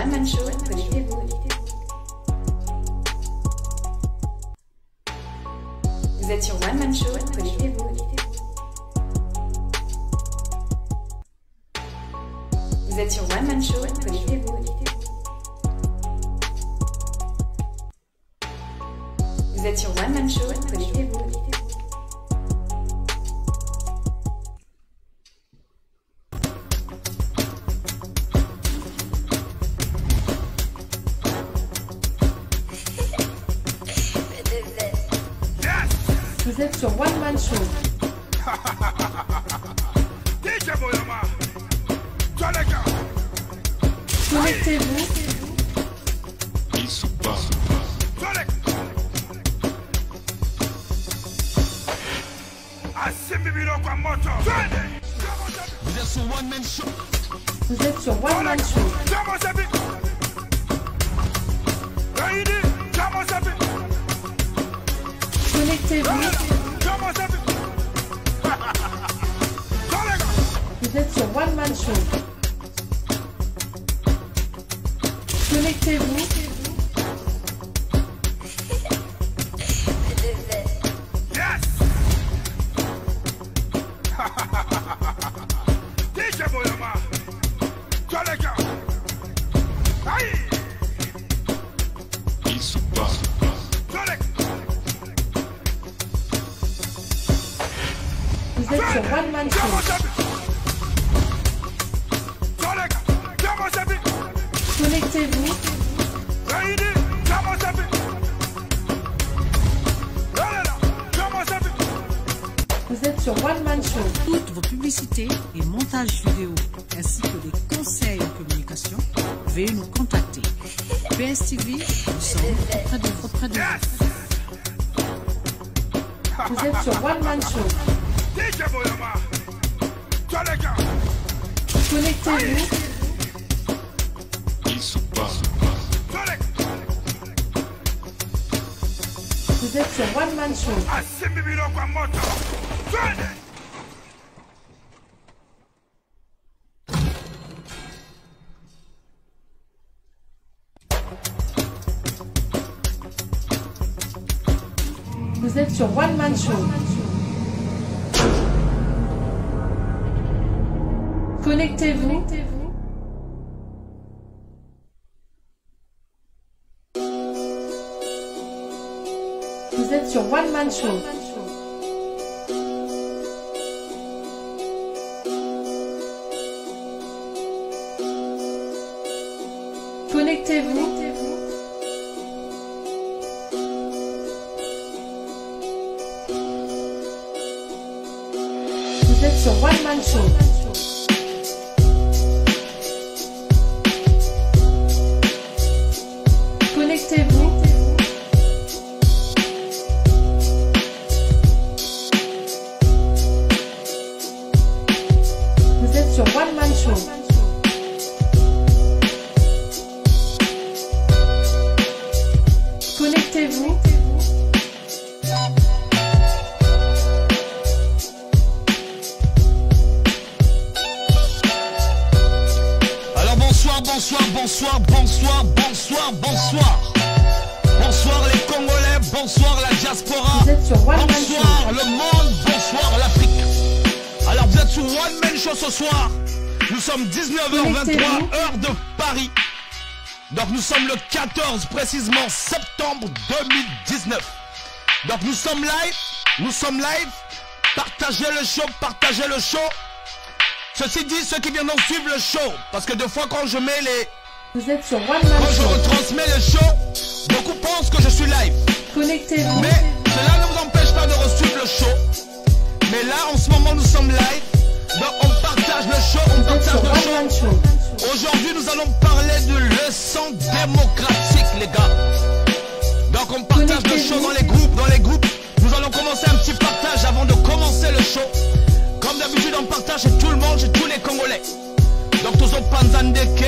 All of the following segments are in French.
One Man Show, connectez-vous. Vous êtes sur One Man Show, connectez-vous. Vous êtes sur One Man Show, connectez-vous. Vous êtes sur One Man Show, connectez-vous. Vous êtes sur One Man Show. Connectez-vous. Vous êtes sur One Man Show. Vous êtes sur One Man Show. Connectez-vous. Vous êtes sur One Man Show. Connectez-vous. Vous êtes sur One Man Show. Connectez-vous. Vous êtes sur One Man Show. Toutes vos publicités et montages vidéo ainsi que des conseils en communication, veuillez nous contacter. PSTV, nous sommes auprès de vous. Vous êtes sur One Man Show. Connectez-vous. Vous êtes sur One Man Show. Vous êtes sur One Man Show. Connectez-vous. Vous êtes sur One Man Show. Connectez-vous. Vous êtes sur One Man Show. Connectez-vous. Vous êtes sur One Man Show. Connectez-vous. Alors bonsoir, bonsoir, bonsoir, bonsoir, bonsoir, bonsoir. Bonsoir les Congolais, bonsoir la diaspora. Vous êtes sur One Man Show. Bonsoir le monde, bonsoir l'Afrique. Alors vous êtes sur One Man Show ce soir. Nous sommes 19h23, heure de Paris. Donc nous sommes le 14 précisément septembre 2019. Donc nous sommes live. Partagez le show, partagez le show. Ceci dit, ceux qui viendront suivre le show, parce que des fois quand je mets les... Vous êtes sur One Man Quand je Show. retransmets le show, beaucoup pensent que je suis live. Connectez-vous. Mais cela ne vous empêche pas de resuivre le show. Mais là, en ce moment, nous sommes live. Donc on partage le show, on Vous êtes sur partage le One Man show. Show. Aujourd'hui, nous allons parler de leçons démocratiques, les gars. Donc on partage le show dans les groupes. Nous allons commencer un petit partage avant de commencer le show. Comme d'habitude, on partage chez tout le monde, chez tous les Congolais. Donc tous au Panzandeke,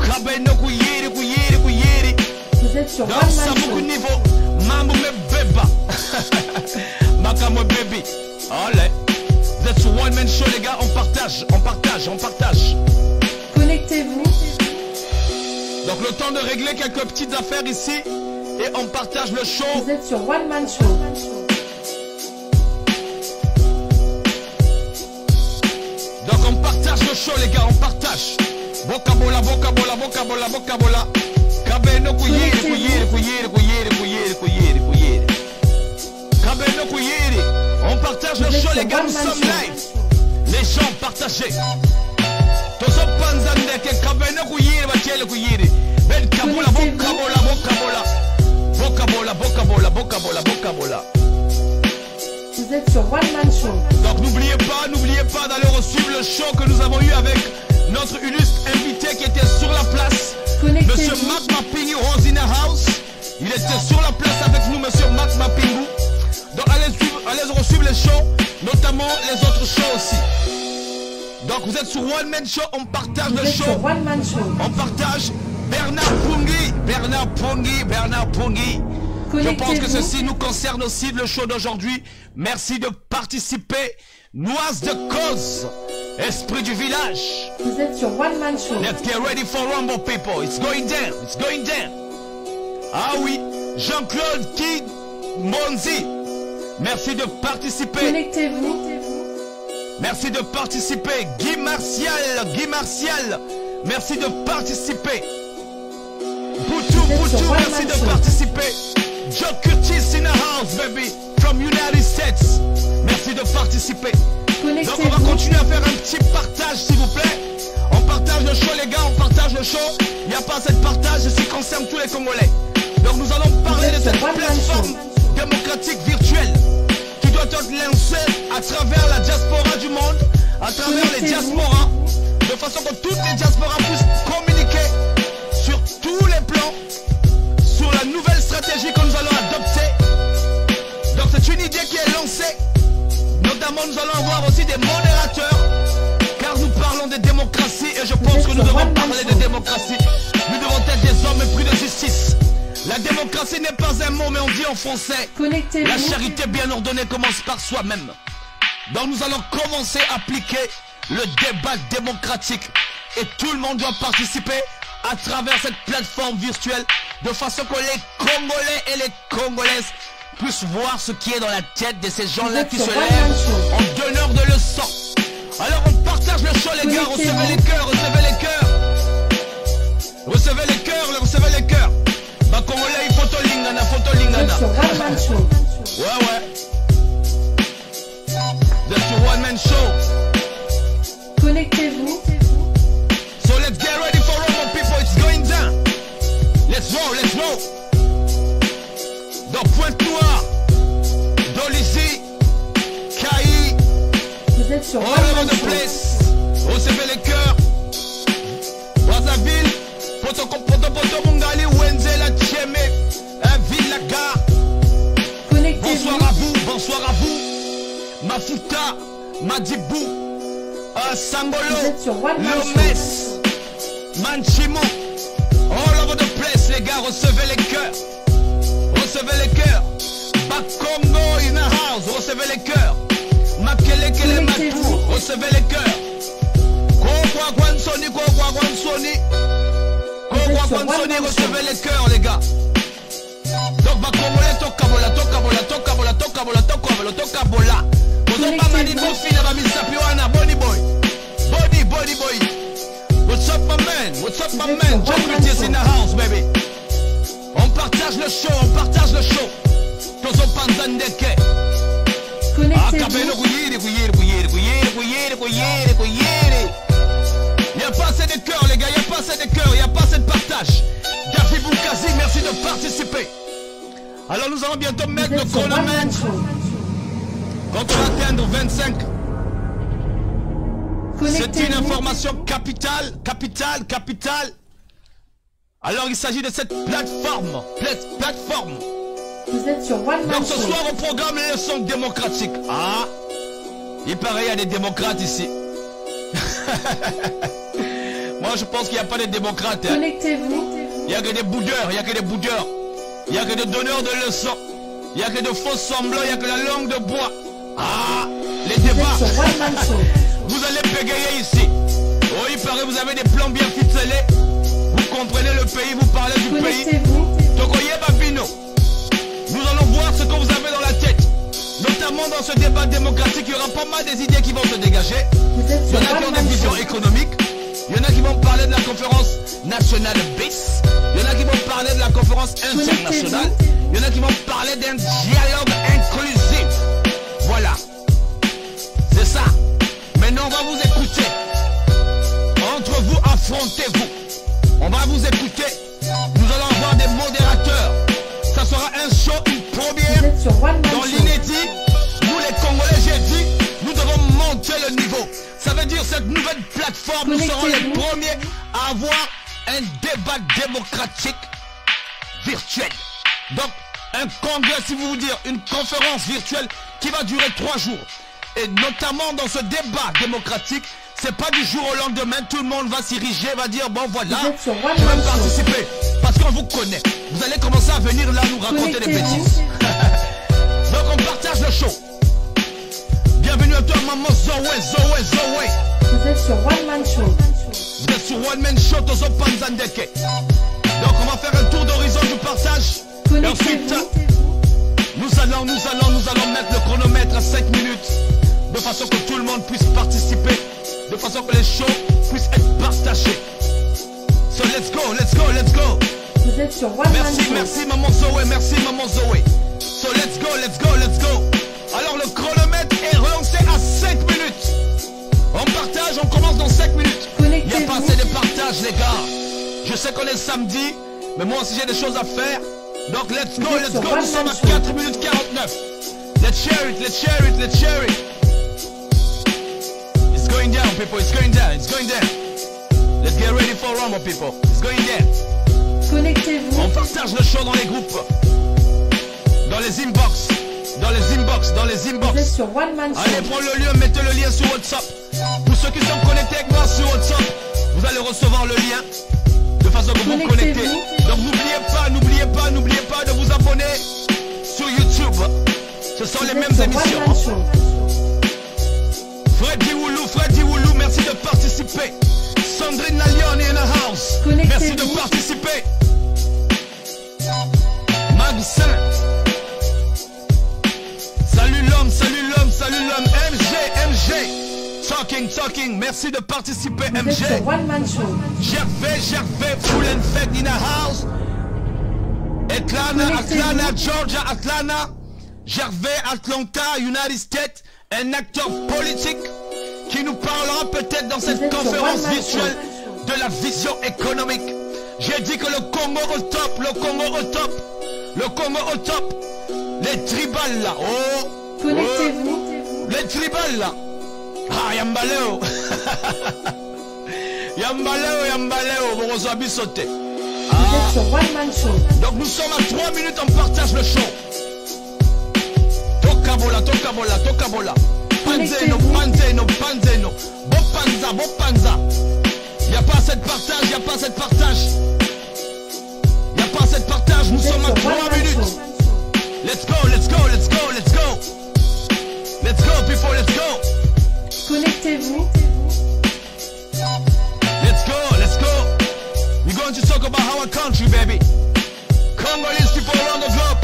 Krabeno Kouyeri. Vous êtes sur Donc One ça Man beaucoup Show. niveau. Mambo me beba. Makamo baby. Allez. Vous êtes sur One Man Show, les gars, on partage. Connectez-vous. Donc le temps de régler quelques petites affaires ici et on partage le show. Vous êtes sur One Man Show. Donc on partage le show les gars, on partage. Bokabola, bokabola, bokabola, bokabola. Kabeno kuyiri, kuyiri, kuyiri, kuyiri, kuyiri, kuyiri, kuyiri. Kabeno kuyiri. On partage le show les gars, nous sommes live. Les gens partagés. Tozo panzande ke kabeno kuyiri, bachele kuyiri. Ben kabola, bokabola, bokabola. Bokabola, bokabola, bokabola, bokabola. Vous êtes sur One Man Show. Donc n'oubliez pas d'aller suivre le show que nous avons eu avec notre illustre invité qui était sur la place. Monsieur Mac Mapingu was in the house. Il était sur la place avec nous, monsieur Mac Mapingu. Donc allez suivre les shows, notamment les autres shows aussi. Donc vous êtes sur One Man Show, on partage le show. One Man Show. On partage Bernard Pungi, Bernard Pungi, Bernard Pungi. Je pense que ceci nous concerne aussi le show d'aujourd'hui. Merci de participer. Noise de cause. Esprit du village. Vous êtes sur One Man Show. Let's get ready for Rumble, people. It's going down. It's going down. Ah oui. Jean-Claude Kid Monzi. Merci de participer. Connectez-vous. Merci de participer. Guy Martial. Guy Martial. Merci de participer. Boutou, Boutou, merci de participer. Joe Curtis in the house, baby. From United States. Merci de participer. Donc on va continuer à faire un petit partage s'il vous plaît. On partage le show les gars, on partage le show. Il n'y a pas assez de partage, ceci concerne tous les Congolais. Donc nous allons parler de cette plateforme démocratique virtuelle qui doit être lancée à travers la diaspora du monde, à travers les diasporas, de façon que toutes les diasporas puissent communiquer sur tous les plans, sur la nouvelle stratégie que nous allons adopter. Donc c'est une idée qui est lancée. Notamment nous allons avoir aussi des modérateurs, car nous parlons de démocratie et je pense que nous devons parler de démocratie. Nous devons être des hommes épris de justice. La démocratie n'est pas un mot mais on dit en français. La charité bien ordonnée commence par soi-même. Donc nous allons commencer à appliquer le débat démocratique et tout le monde doit participer à travers cette plateforme virtuelle de façon que les Congolais et les Congolaises puissent voir ce qui est dans la tête de ces gens-là qui se lèvent en donneur de leçons. Alors on partage le show les gars, recevez les cœurs, recevez les cœurs. Recevez les cœurs, recevez les cœurs. Bah Congolais, il photo lingana, photo lingana. Ouais ouais. Vous êtes sur One Man Show. Connectez-vous. So let's get ready for Rumble people, it's going down. Let's roll, let's roll. Dans Pointe-Noire, Dolizy, Kaï, vous êtes sur all over the place. Recevez les cœurs. Brazzaville, Poto Mungali, Wenzela, Tcheme, Ville, la gare. Bonsoir à vous, bonsoir à vous. Mafuta, Madibou, Sangolo, Lomes, Manchimo, all over the place les gars, recevez les cœurs. Recevez les cœurs. Bakongo in the house. Recevez les cœurs. Makelekele Matou. Recevez les cœurs. Kokwa Kwansoni, Kokwa Kwansoni. Kokwa Kwansoni, recevez les cœurs les gars. Donc Bakongolais tokabola, tokabola, tokabola, tokabola, tokabola, tokabola. Kozopa mani bofina bamisapi wana body boy. Body boy. What's up my man? What's up my man? Joe Curtis in the house baby. On partage le show, on partage le show. Tozo Panzandeke. Connectez-vous. Il n'y a pas assez de cœur les gars, il n'y a pas assez de cœur, il n'y a pas assez de partage. David Boukazi, merci de participer. Alors nous allons bientôt mettre le chronomètre. Quand on va atteindre 25. C'est une information capitale. Alors il s'agit de cette plateforme. Vous êtes sur One Man Donc ce Show. soir au programme les leçons démocratiques. Ah, il paraît il y a des démocrates ici. Moi je pense qu'il n'y a pas de démocrates. Hein. Connectez-vous. Il n'y a que des boudeurs, il n'y a que des boudeurs. Il n'y a que des donneurs de leçons. Il n'y a que de faux semblants, il n'y a que la langue de bois. Ah, les débats. Vous êtes sur One Man Show. Vous allez bégayer ici. Oh, il paraît vous avez des plans bien ficelés. Vous comprenez le pays, vous parlez du pays. Connectez-vous. Tokoye Babino. Nous allons voir ce que vous avez dans la tête. Notamment dans ce débat démocratique, il y aura pas mal des idées qui vont se dégager. Vous êtes Il y sur en a qui ont One des Man visions Show. économiques. Il y en a qui vont parler de la conférence nationale BIS. Il y en a qui vont parler de la conférence internationale. Il y en a qui vont parler d'un dialogue inclusif. Voilà. C'est ça. Maintenant, on va vous écouter. Entre vous, affrontez-vous. On va vous écouter. Nous allons avoir des modérateurs. Ça sera un show, une Vous première. êtes sur One Man Dans Show. l'inédit, nous les Congolais, j'ai dit, nous devons monter le niveau. Ça veut dire cette nouvelle plateforme, nous serons les Connectez-vous. premiers à avoir un débat démocratique virtuel. Donc, un congrès, si vous voulez dire, une conférence virtuelle qui va durer 3 jours. Et notamment dans ce débat démocratique, c'est pas du jour au lendemain, tout le monde va s'iriger, va dire, bon voilà, Vous êtes sur One je Man vais Show. participer. Parce qu'on vous connaît. Vous allez commencer à venir là nous raconter des Connectez-vous. bêtises. Donc on partage le show. Bienvenue à toi maman Zoé. Vous êtes sur One Man Show. Vous êtes sur One Man Show Tozo Panzandeke. Donc on va faire un tour d'horizon du partage. Et ensuite, Connectez-vous. nous allons mettre le chronomètre à 5 minutes. De façon que tout le monde puisse participer. De façon que les shows puissent être partagés. So let's go. Vous êtes sur One Man Show. Merci maman Zoé. So let's go. Alors le chronomètre est relancé à 5 minutes. On partage, on commence dans 5 minutes. Il n'y a Connectez-vous. pas assez de partage les gars. Je sais qu'on est samedi, mais moi aussi j'ai des choses à faire. Donc let's go. Nous sommes à 4 minutes 49. Let's share it. It's going down people, it's going down. Let's get ready for Rumble people. It's going down. Connectez-vous. On partage le show dans les groupes, dans les inbox. Vous êtes sur One Man Show. Allez, prends le lien, mettez le lien sur WhatsApp. Pour ceux qui sont connectés avec moi sur WhatsApp, vous allez recevoir le lien de façon que vous vous connectez. Donc n'oubliez pas de vous abonner sur YouTube. Ce sont les Vous êtes mêmes sur émissions. One Man Show. Freddy Woulou, merci de participer. Sandrine Lalion in the house. Merci de participer. Magsin. Salut l'homme. MG. Talking. Merci de participer, Vous êtes sur MG. One Man Show. Gervais, full and fake in the house. Atlanta, Georgia, Atlanta. Gervais, Atlanta, United States. Un acteur politique qui nous parlera peut-être dans cette conférence virtuelle de la vision économique. J'ai dit que le Congo au top. Les tribales là. Oh. Connectez-vous. Les tribales là. Ah, Yambaleo. Yambaleo. Bon, on s'habille sauter. Vous êtes sur One Man Show. Donc nous sommes à 3 minutes, on partage le show. Tokabola. Panzeno. Bopanza. Il n'y a pas assez de partage. Nous sommes à 3 minutes. Let's go. People, let's go. Connectez-vous. Let's go. We're going to talk about our country, baby. Congolese people around the globe.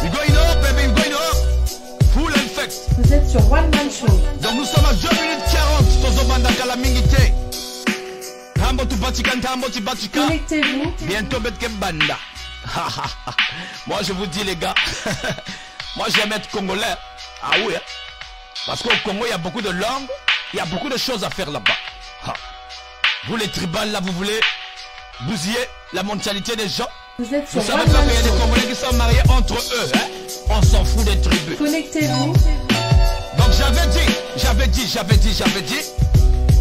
We're going up, baby, Full and fact. Vous êtes sur One Man Show. Donc nous sommes à 2 minutes 40. Tozobanda Kalamingite. Tambo Tibatika. Connectez-vous. Bientôt Betke Banda. Moi je vous dis les gars, moi j'aime être congolais. Ah oui, hein? Parce qu'au Congo il y a beaucoup de langues, il y a beaucoup de choses à faire là-bas. Vous les tribales là, vous voulez bousiller la mentalité des gens. Vous êtes sur Vous savez One pas Man qu'il y a des Show. Congolais qui sont mariés entre eux, hein? On s'en fout des tribus. Connectez-vous. Donc j'avais dit,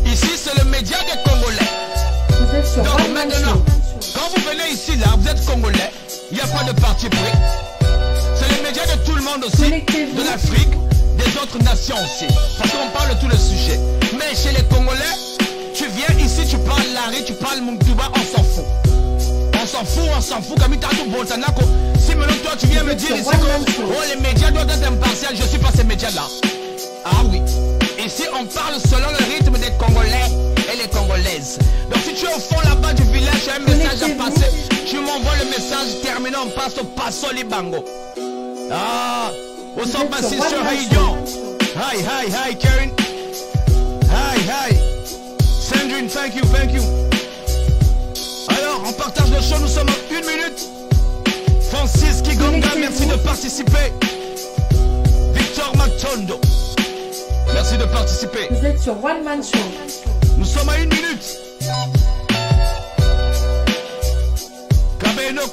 ici c'est le média des Congolais. Vous êtes sur Donc One Man maintenant, Show. quand vous venez ici là, vous êtes Congolais, il n'y a pas de parti pris. C'est les médias de tout le monde aussi, Connectez-vous. de l'Afrique, des autres nations aussi. Parce qu'on parle de tous les sujets. Mais chez les Congolais, tu viens ici, tu parles Lari, tu parles Mungtuba, on s'en fout. On s'en fout, comme Itatou Boltanako. Si maintenant toi tu viens me dire ici que oh, les médias doivent être impartials, je ne suis pas ces médias-là. Ah oui. Ici, on parle selon le rythme des Congolais et les Congolaises. Donc, si tu es au fond là-bas du village, tu as un message à passer. Tu m'envoies le message, terminé, on passe au Paso Libango. Ah, what's up, my sister? How you doing? Hi, Karen. Hi. Sandrine, thank you. Alors, on partage le show, nous sommes en 1 minute. Francis Kigonga, merci de participer. Victor Matondo, merci de participer. Vous êtes sur One Man Show. Nous sommes à 1 minute. Kabeno,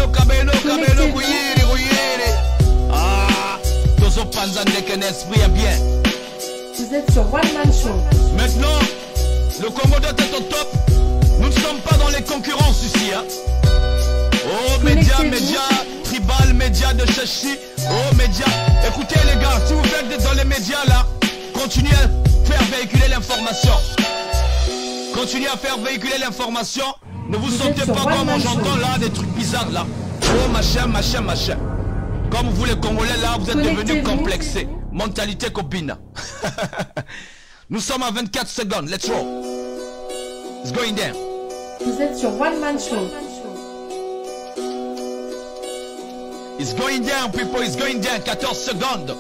Kuyiri. Ah, Tozo Panzan qu'un esprit est bien. Vous êtes sur One Man Show. Maintenant, le Congo doit être au top. Nous ne sommes pas dans les concurrences ici. Hein. Oh, médias, tribal, médias de Chachi. Oh, médias. Écoutez les gars, si vous faites dans les médias là, continuez à faire véhiculer l'information. Continuez à faire véhiculer l'information. Ne vous sentez pas comme j'entends là des trucs bizarres là. Oh, machin. Comme vous les Congolais là, vous êtes devenus complexés. Mentalité copine. Nous sommes à 24 secondes. Let's roll. It's going down. Vous êtes sur One Man Show. It's going down, people. It's going down. 14 secondes.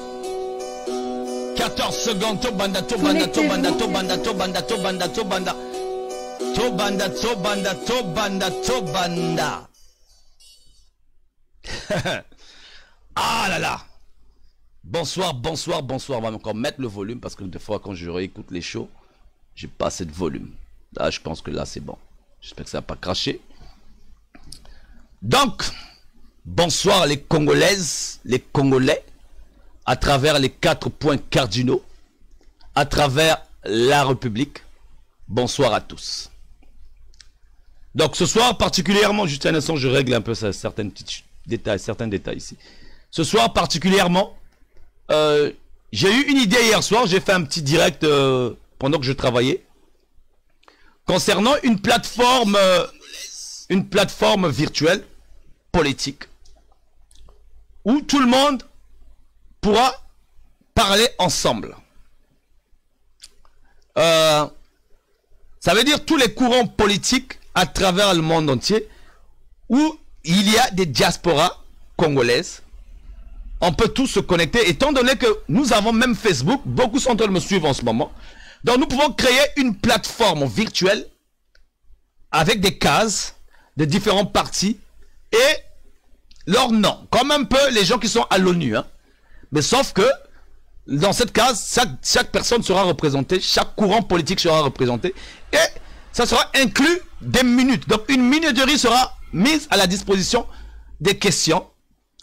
14 secondes. Tobanda. Ah là là. Bonsoir. On va encore mettre le volume parce que des fois quand je réécoute les shows, j'ai pas assez de volume. Là, je pense que là c'est bon. J'espère que ça va pas cracher. Donc, bonsoir les Congolaises, les Congolais, à travers les 4 points cardinaux, à travers la République. Bonsoir à tous. Donc ce soir particulièrement, juste un instant, je règle un peu certains détails ici. Ce soir particulièrement, j'ai eu une idée hier soir, j'ai fait un petit direct pendant que je travaillais, concernant une plateforme virtuelle, politique, où tout le monde pourra parler ensemble. Ça veut dire tous les courants politiques à travers le monde entier, où il y a des diasporas congolaises. On peut tous se connecter, étant donné que nous avons même Facebook, beaucoup sont en train de me suivre en ce moment. Donc nous pouvons créer une plateforme virtuelle avec des cases de différents partis et leur nom, comme un peu les gens qui sont à l'ONU. Hein. Mais sauf que dans cette case, chaque personne sera représentée, chaque courant politique sera représenté et ça sera inclus des minutes. Donc une minuterie sera mise à la disposition des questions,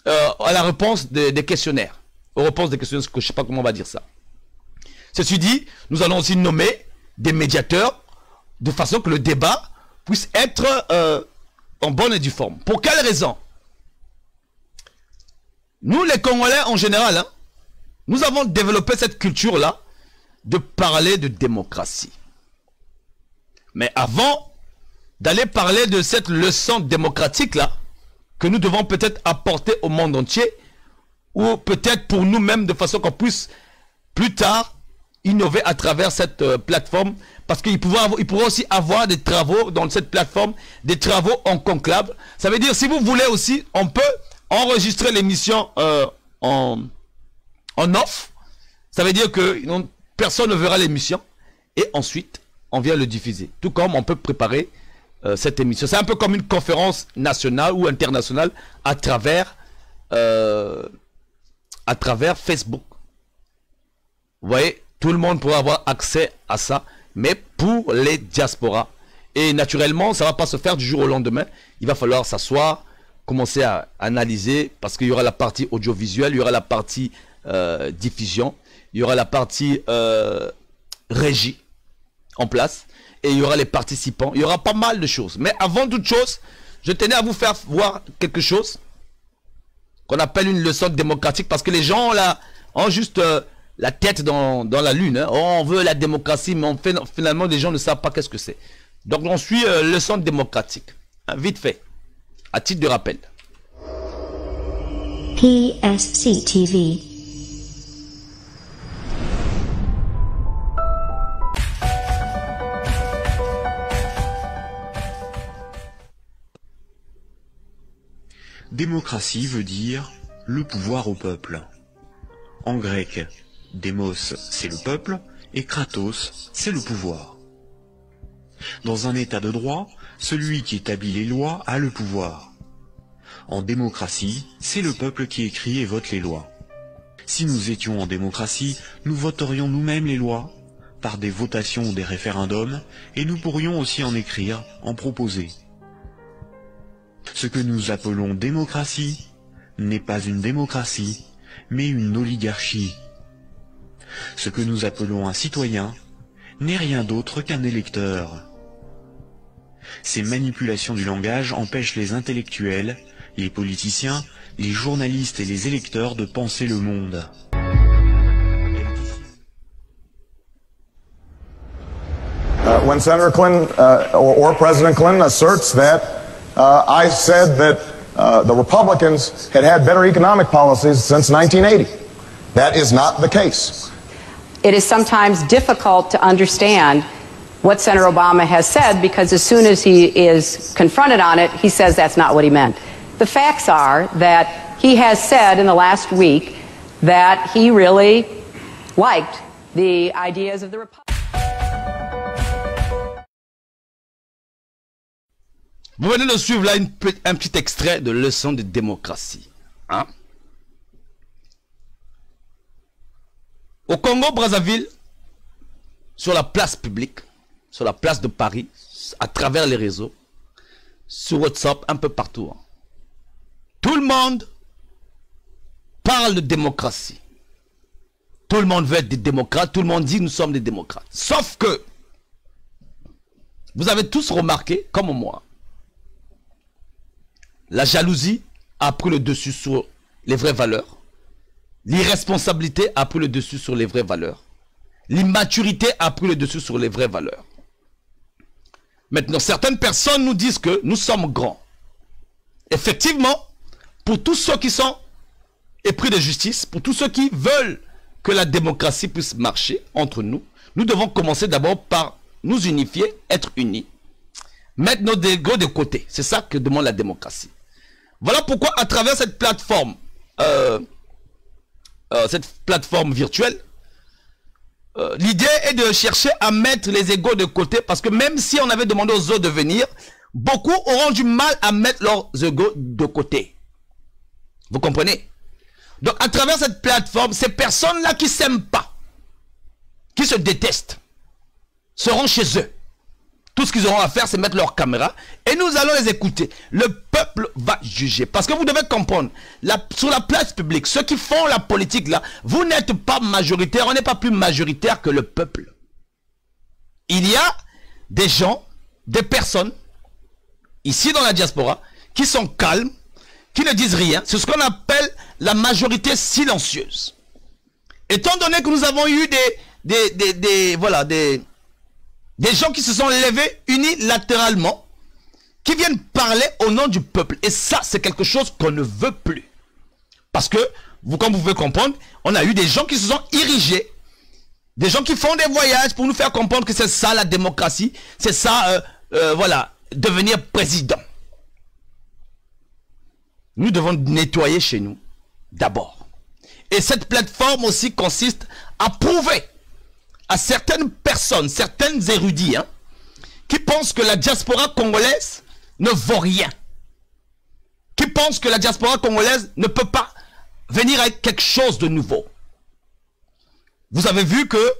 à la réponse des questionnaires. Aux réponses des questionnaires, je ne sais pas comment on va dire ça. Ceci dit, nous allons aussi nommer des médiateurs de façon que le débat puisse être en bonne et due forme. Pour quelle raison? Nous les Congolais en général, hein, nous avons développé cette culture-là de parler de démocratie. Mais avant d'aller parler de cette leçon démocratique-là, que nous devons peut-être apporter au monde entier, ou peut-être pour nous-mêmes de façon qu'on puisse plus tard innover à travers cette plateforme, parce qu'il pourra aussi avoir des travaux dans cette plateforme, des travaux en conclave. Ça veut dire, si vous voulez aussi, on peut enregistrer l'émission en off. Ça veut dire que personne ne verra l'émission et ensuite on vient le diffuser. Tout comme on peut préparer cette émission. C'est un peu comme une conférence nationale ou internationale à travers Facebook. Vous voyez, tout le monde pourra avoir accès à ça, mais pour les diasporas. Et naturellement, ça ne va pas se faire du jour au lendemain. Il va falloir s'asseoir, commencer à analyser, parce qu'il y aura la partie audiovisuelle, il y aura la partie diffusion, il y aura la partie régie en place, et il y aura les participants, il y aura pas mal de choses. Mais avant toute chose, je tenais à vous faire voir quelque chose qu'on appelle une leçon démocratique, parce que les gens là ont juste la tête dans la lune. Hein. Oh, on veut la démocratie, mais finalement les gens ne savent pas qu'est-ce que c'est. Donc on suit leçon démocratique. Hein, vite fait, à titre de rappel. PSC TV. Démocratie veut dire le pouvoir au peuple. En grec, démos c'est le peuple et kratos c'est le pouvoir. Dans un état de droit, celui qui établit les lois a le pouvoir. En démocratie, c'est le peuple qui écrit et vote les lois. Si nous étions en démocratie, nous voterions nous-mêmes les lois, par des votations ou des référendums, et nous pourrions aussi en écrire, en proposer. Ce que nous appelons démocratie n'est pas une démocratie, mais une oligarchie. Ce que nous appelons un citoyen n'est rien d'autre qu'un électeur. Ces manipulations du langage empêchent les intellectuels, les politiciens, les journalistes et les électeurs de penser le monde. When Senator Clinton or President Clinton asserts that I said that the Republicans had better economic policies since 1980. That is not the case. It is sometimes difficult to understand what Senator Obama has said because as soon as he is confronted on it, he says that's not what he meant. The facts are that he has said in the last week that he really liked the ideas of the Republicans. Vous venez de suivre là un petit extrait de leçon de démocratie. Hein? Au Congo-Brazzaville, sur la place publique, sur la place de Paris, à travers les réseaux, sur WhatsApp, un peu partout. Hein. Tout le monde parle de démocratie. Tout le monde veut être des démocrates, tout le monde dit nous sommes des démocrates. Sauf que, vous avez tous remarqué, comme moi, la jalousie a pris le dessus sur les vraies valeurs. L'irresponsabilité a pris le dessus sur les vraies valeurs. L'immaturité a pris le dessus sur les vraies valeurs. Maintenant, certaines personnes nous disent que nous sommes grands. Effectivement, pour tous ceux qui sont épris de justice, pour tous ceux qui veulent que la démocratie puisse marcher entre nous, nous devons commencer d'abord par nous unifier, être unis, mettre nos égos de côté. C'est ça que demande la démocratie. Voilà pourquoi à travers cette plateforme virtuelle, l'idée est de chercher à mettre les égos de côté parce que même si on avait demandé aux autres de venir, beaucoup auront du mal à mettre leurs égos de côté. Vous comprenez? Donc à travers cette plateforme, ces personnes-là qui ne s'aiment pas, qui se détestent, seront chez eux. Tout ce qu'ils auront à faire, c'est mettre leur caméra et nous allons les écouter. Le peuple va juger. Parce que vous devez comprendre, sur la place publique, ceux qui font la politique là, vous n'êtes pas majoritaire, on n'est pas plus majoritaire que le peuple. Il y a des gens, des personnes, ici dans la diaspora, qui sont calmes, qui ne disent rien. C'est ce qu'on appelle la majorité silencieuse. Étant donné que nous avons eu des gens qui se sont levés unilatéralement, qui viennent parler au nom du peuple. Et ça, c'est quelque chose qu'on ne veut plus. Parce que, comme vous pouvez comprendre, on a eu des gens qui se sont érigés, des gens qui font des voyages pour nous faire comprendre que c'est ça la démocratie, c'est ça, voilà, devenir président. Nous devons nettoyer chez nous, d'abord. Et cette plateforme aussi consiste à prouver à certaines personnes, certains érudits, hein, qui pensent que la diaspora congolaise ne vaut rien. Qui pensent que la diaspora congolaise ne peut pas venir avec quelque chose de nouveau. Vous avez vu que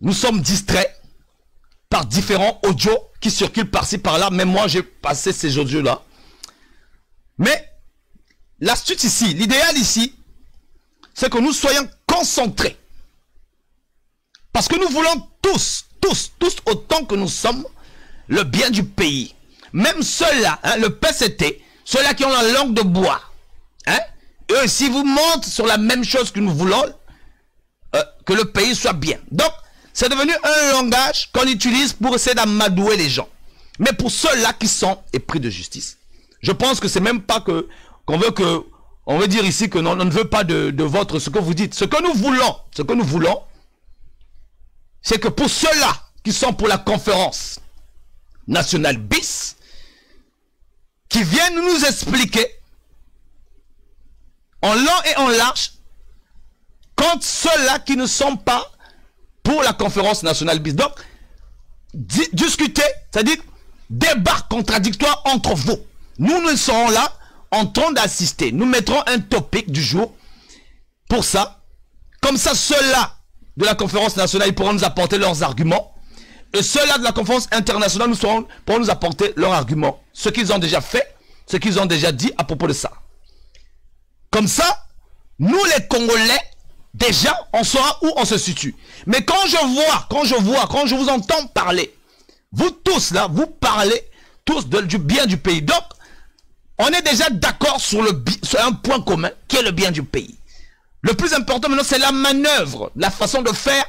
nous sommes distraits par différents audios qui circulent par-ci par-là. Même moi, j'ai passé ces audios-là. Mais l'astuce ici, l'idéal ici, c'est que nous soyons concentrés. Parce que nous voulons tous, autant que nous sommes, le bien du pays. Même ceux-là, hein, le PCT, ceux-là qui ont la langue de bois, hein, eux, si vous montrent sur la même chose que nous voulons, que le pays soit bien. Donc, c'est devenu un langage qu'on utilise pour essayer d'amadouer les gens. Mais pour ceux-là qui sont épris de justice, je pense que c'est même pas qu'on veut que, on veut dire ici que non, on ne veut pas de votre, ce que vous dites. Ce que nous voulons, c'est que pour ceux-là qui sont pour la conférence nationale bis, qui viennent nous expliquer en long et en large contre ceux-là qui ne sont pas pour la conférence nationale bis. Donc, discuter, c'est-à-dire débat contradictoire entre vous. Nous serons là en train d'assister. Nous mettrons un topic du jour pour ça. Comme ça, ceux-là de la conférence nationale, ils pourront nous apporter leurs arguments. Et ceux-là de la conférence internationale pourront nous apporter leurs arguments. Ce qu'ils ont déjà fait, ce qu'ils ont déjà dit à propos de ça. Comme ça, nous les Congolais, déjà, on saura où on se situe. Mais quand je vous entends parler, vous tous là, vous parlez tous du bien du pays. Donc, on est déjà d'accord sur un point commun, qui est le bien du pays. Le plus important maintenant, c'est la manœuvre, la façon de faire,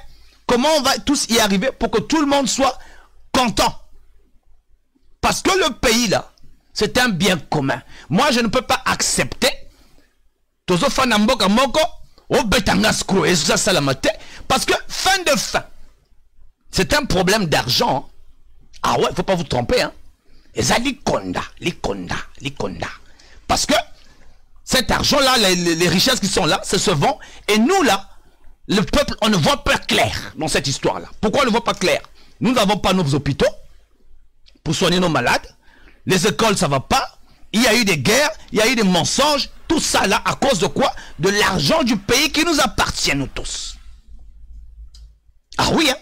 comment on va tous y arriver pour que tout le monde soit content. Parce que le pays là, c'est un bien commun. Moi, je ne peux pas accepter parce que fin de fin, c'est un problème d'argent. Ah ouais, il ne faut pas vous tromper. Hein. Et ça, l'ikonda. Parce que cet argent-là, les richesses qui sont là, ça se vend. Et nous là, le peuple, on ne voit pas clair dans cette histoire-là. Pourquoi on ne voit pas clair? Nous n'avons pas nos hôpitaux pour soigner nos malades. Les écoles, ça ne va pas. Il y a eu des guerres, il y a eu des mensonges. Tout ça là, à cause de quoi? De l'argent du pays qui nous appartient, nous tous. Ah oui, hein?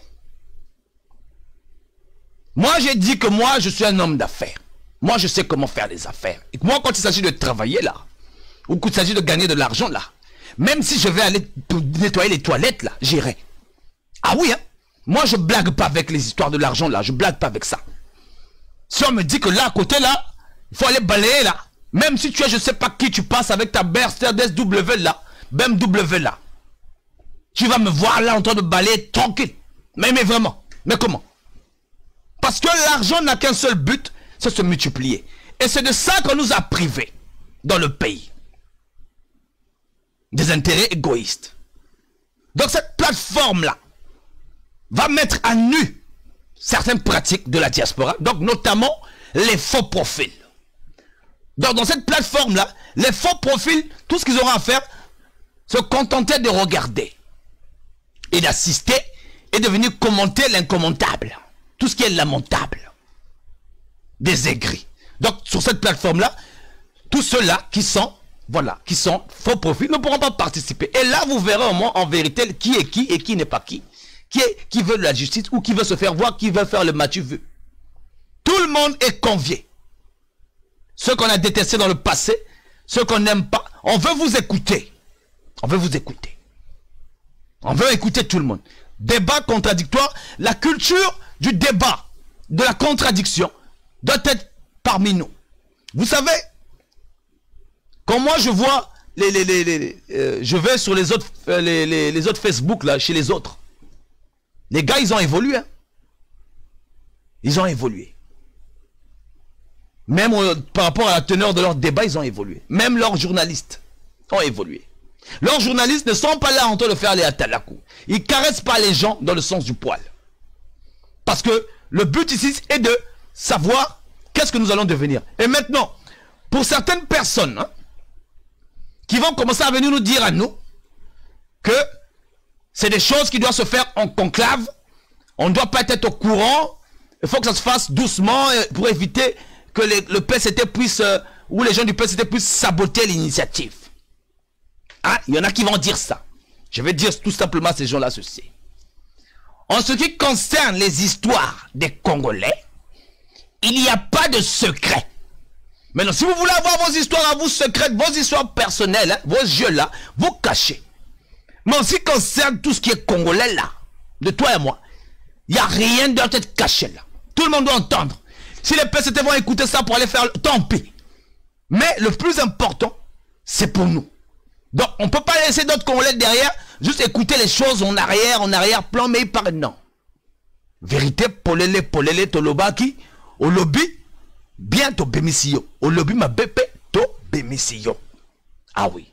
Moi, j'ai dit que moi, je suis un homme d'affaires. Moi, je sais comment faire les affaires. Et moi, quand il s'agit de travailler là, ou qu'il s'agit de gagner de l'argent là, même si je vais aller nettoyer les toilettes là, j'irai. Ah oui, hein? Moi, je blague pas avec les histoires de l'argent là, je blague pas avec ça. Si on me dit que là, à côté là, il faut aller balayer là, même si tu es, je sais pas qui, tu passes avec ta Mercedes-W là, BMW là, tu vas me voir là en train de balayer tranquille. Mais vraiment, mais comment? Parce que l'argent n'a qu'un seul but, c'est se multiplier. Et c'est de ça qu'on nous a privés dans le pays. Des intérêts égoïstes. Donc cette plateforme-là va mettre à nu certaines pratiques de la diaspora, donc notamment les faux profils. Donc dans cette plateforme-là, les faux profils, tout ce qu'ils auront à faire, se contenter de regarder et d'assister et de venir commenter l'incommentable. Tout ce qui est lamentable. Des aigris. Donc sur cette plateforme-là, tous ceux-là qui sont, voilà, qui sont faux profils ne pourront pas participer. Et là, vous verrez au moins en vérité qui est qui et qui n'est pas qui. Qui veut de la justice ou qui veut se faire voir, qui veut faire le Mathieu vu. Tout le monde est convié. Ceux qu'on a détestés dans le passé, ceux qu'on n'aime pas, on veut vous écouter. On veut vous écouter. On veut écouter tout le monde. Débat contradictoire, la culture du débat, de la contradiction, doit être parmi nous. Vous savez, quand moi je vois, je vais sur les autres Facebook, là, chez les autres, les gars, ils ont évolué. Hein. Ils ont évolué. Même par rapport à la teneur de leur débat, ils ont évolué. Même leurs journalistes ont évolué. Leurs journalistes ne sont pas là en train de faire les atalakou. Ils caressent pas les gens dans le sens du poil. Parce que le but ici est de savoir qu'est-ce que nous allons devenir. Et maintenant, pour certaines personnes hein, qui vont commencer à venir nous dire à nous que c'est des choses qui doivent se faire en conclave, on ne doit pas être au courant, il faut que ça se fasse doucement pour éviter que le PCT puisse, ou les gens du PCT puissent saboter l'initiative. Hein? Il y en a qui vont dire ça. Je vais dire tout simplement à ces gens-là ceci. En ce qui concerne les histoires des Congolais, il n'y a pas de secret. Maintenant, si vous voulez avoir vos histoires à vous secrètes, vos histoires personnelles, hein, vos yeux là, vous cachez. Mais en ce qui concerne tout ce qui est Congolais là, de toi et moi, il n'y a rien qui doit être caché là. Tout le monde doit entendre. Si les PCT vont écouter ça pour aller faire, tant pis. Mais le plus important, c'est pour nous. Donc, on ne peut pas laisser d'autres Congolais derrière, juste écouter les choses en arrière-plan, mais ils parlent non. Vérité, polele, tolobaki, au lobby, bien to bémisiyo. Au lobby, ma bébé, to bémisiyo. Ah oui.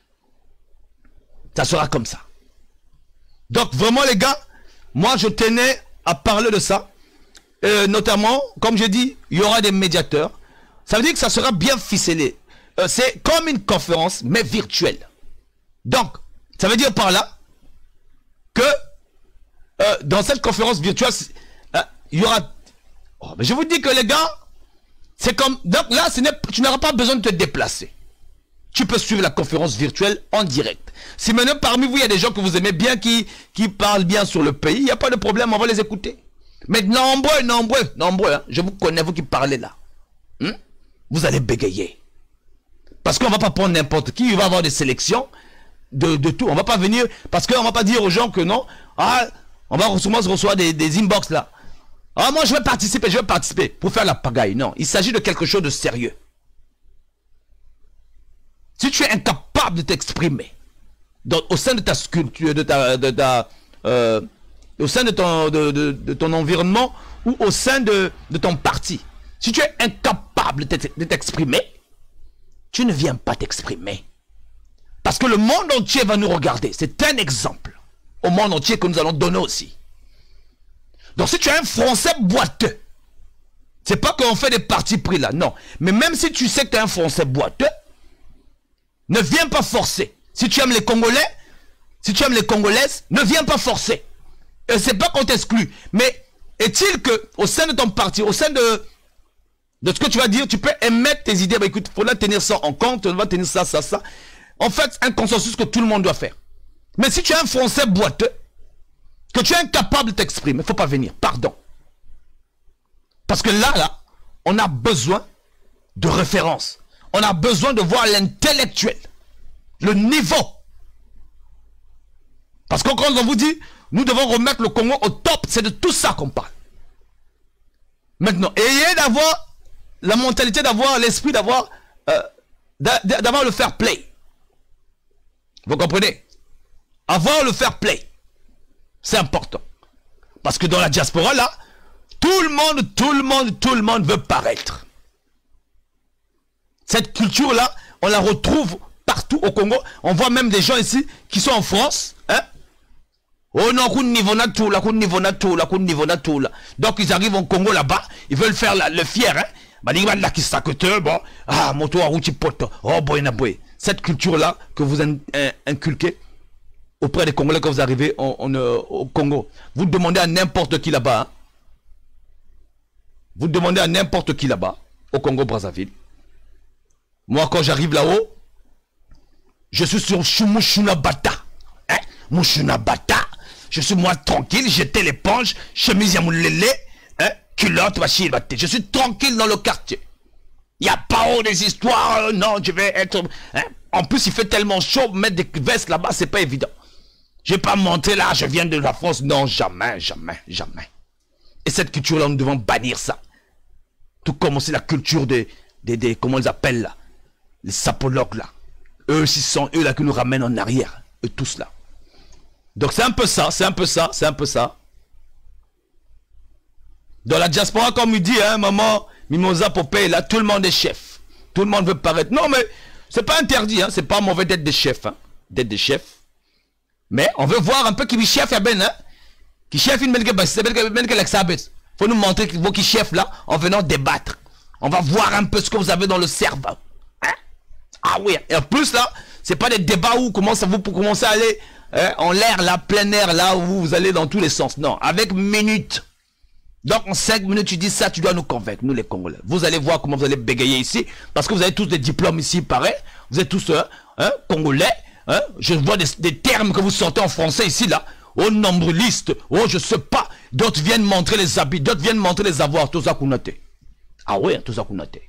Ça sera comme ça. Donc, vraiment, les gars, moi, je tenais à parler de ça. Notamment, comme je dis, il y aura des médiateurs. Ça veut dire que ça sera bien ficelé. C'est comme une conférence, mais virtuelle. Donc, ça veut dire par là que dans cette conférence virtuelle, il y aura... Oh, mais je vous dis que les gars, c'est comme... Donc là, tu n'auras pas besoin de te déplacer. Tu peux suivre la conférence virtuelle en direct. Si maintenant parmi vous, il y a des gens que vous aimez bien, qui parlent bien sur le pays, il n'y a pas de problème, on va les écouter. Mais nombreux, hein, je vous connais, vous qui parlez là. Vous allez bégayer. Parce qu'on ne va pas prendre n'importe qui, il va y avoir des sélections de tout. On ne va pas venir, parce qu'on ne va pas dire aux gens que non, on va souvent se recevoir des inbox là. Ah, moi je vais participer pour faire la pagaille. Non, il s'agit de quelque chose de sérieux. Si tu es incapable de t'exprimer au sein de ta sculpture, au sein de ton environnement ou au sein de ton parti, si tu es incapable de t'exprimer, tu ne viens pas t'exprimer. Parce que le monde entier va nous regarder. C'est un exemple au monde entier que nous allons donner aussi. Donc si tu es un Français boiteux, c'est pas qu'on fait des partis pris là, non. Mais même si tu sais que tu es un Français boiteux, ne viens pas forcer. Si tu aimes les Congolais, si tu aimes les Congolaises, ne viens pas forcer. Et c'est pas qu'on t'exclut. Mais est-il que au sein de ton parti, au sein de ce que tu vas dire, tu peux émettre tes idées. Bah écoute, il faudra tenir ça en compte, on va tenir ça. En fait, un consensus que tout le monde doit faire. Mais si tu es un Français boiteux, que tu es incapable de t'exprimer, il ne faut pas venir, pardon. Parce que là, on a besoin de références. On a besoin de voir l'intellectuel, le niveau. Parce que quand on vous dit, nous devons remettre le Congo au top, c'est de tout ça qu'on parle. Maintenant, ayez d'avoir la mentalité, d'avoir l'esprit, d'avoir le fair play. Vous comprenez? Avoir le fair play. C'est important. Parce que dans la diaspora, là, tout le monde veut paraître. Cette culture-là, on la retrouve partout au Congo. On voit même des gens ici qui sont en France. Hein? Oh non, donc ils arrivent au Congo là-bas, ils veulent faire le fier. Hein? Cette culture-là que vous inculquez auprès des Congolais quand vous arrivez au Congo. Vous demandez à n'importe qui là-bas. Hein? Vous demandez à n'importe qui là-bas, au Congo-Brazzaville. Moi, quand j'arrive là-haut, je suis sur Mouchounabata. Hein? Mouchounabata. Je suis moi tranquille, j'étais l'éponge, chemise yamoulélé, hein? Culotte, machine. Je suis tranquille dans le quartier. Il n'y a pas des histoires, non, je vais être... Hein? En plus, il fait tellement chaud, mettre des vestes là-bas, c'est pas évident. Je vais pas monter là, je viens de la France. Non, jamais. Et cette culture-là, nous devons bannir ça. Tout comme aussi la culture des comment ils appellent là, les sapologues là. Eux, ce sont eux là qui nous ramènent en arrière. Eux tous là. Donc c'est un peu ça. Dans la diaspora, comme il dit, hein, maman, Mimosa Popeye, là, tout le monde est chef. Tout le monde veut paraître. Non, mais c'est pas interdit, hein, c'est pas mauvais d'être des chefs. Hein, d'être des chefs. Mais on veut voir un peu qui chef à ben, hein. Qui chef une faut nous montrer vos qui chefs là en venant débattre. On va voir un peu ce que vous avez dans le cerveau. Hein? Ah oui, et en plus là, c'est pas des débats où vous commencez à aller en l'air là, plein air là, où vous allez dans tous les sens. Non, avec minutes. Donc en 5 minutes, tu dis ça, tu dois nous convaincre, nous les Congolais. Vous allez voir comment vous allez bégayer ici, parce que vous avez tous des diplômes ici, pareil. Vous êtes tous Congolais. Hein? Je vois des termes que vous sortez en français ici là. Oh nombriliste, oh je sais pas. D'autres viennent montrer les habits, d'autres viennent montrer les avoirs, tout ça qu'on a été. Ah oui, tout ça qu'on a été.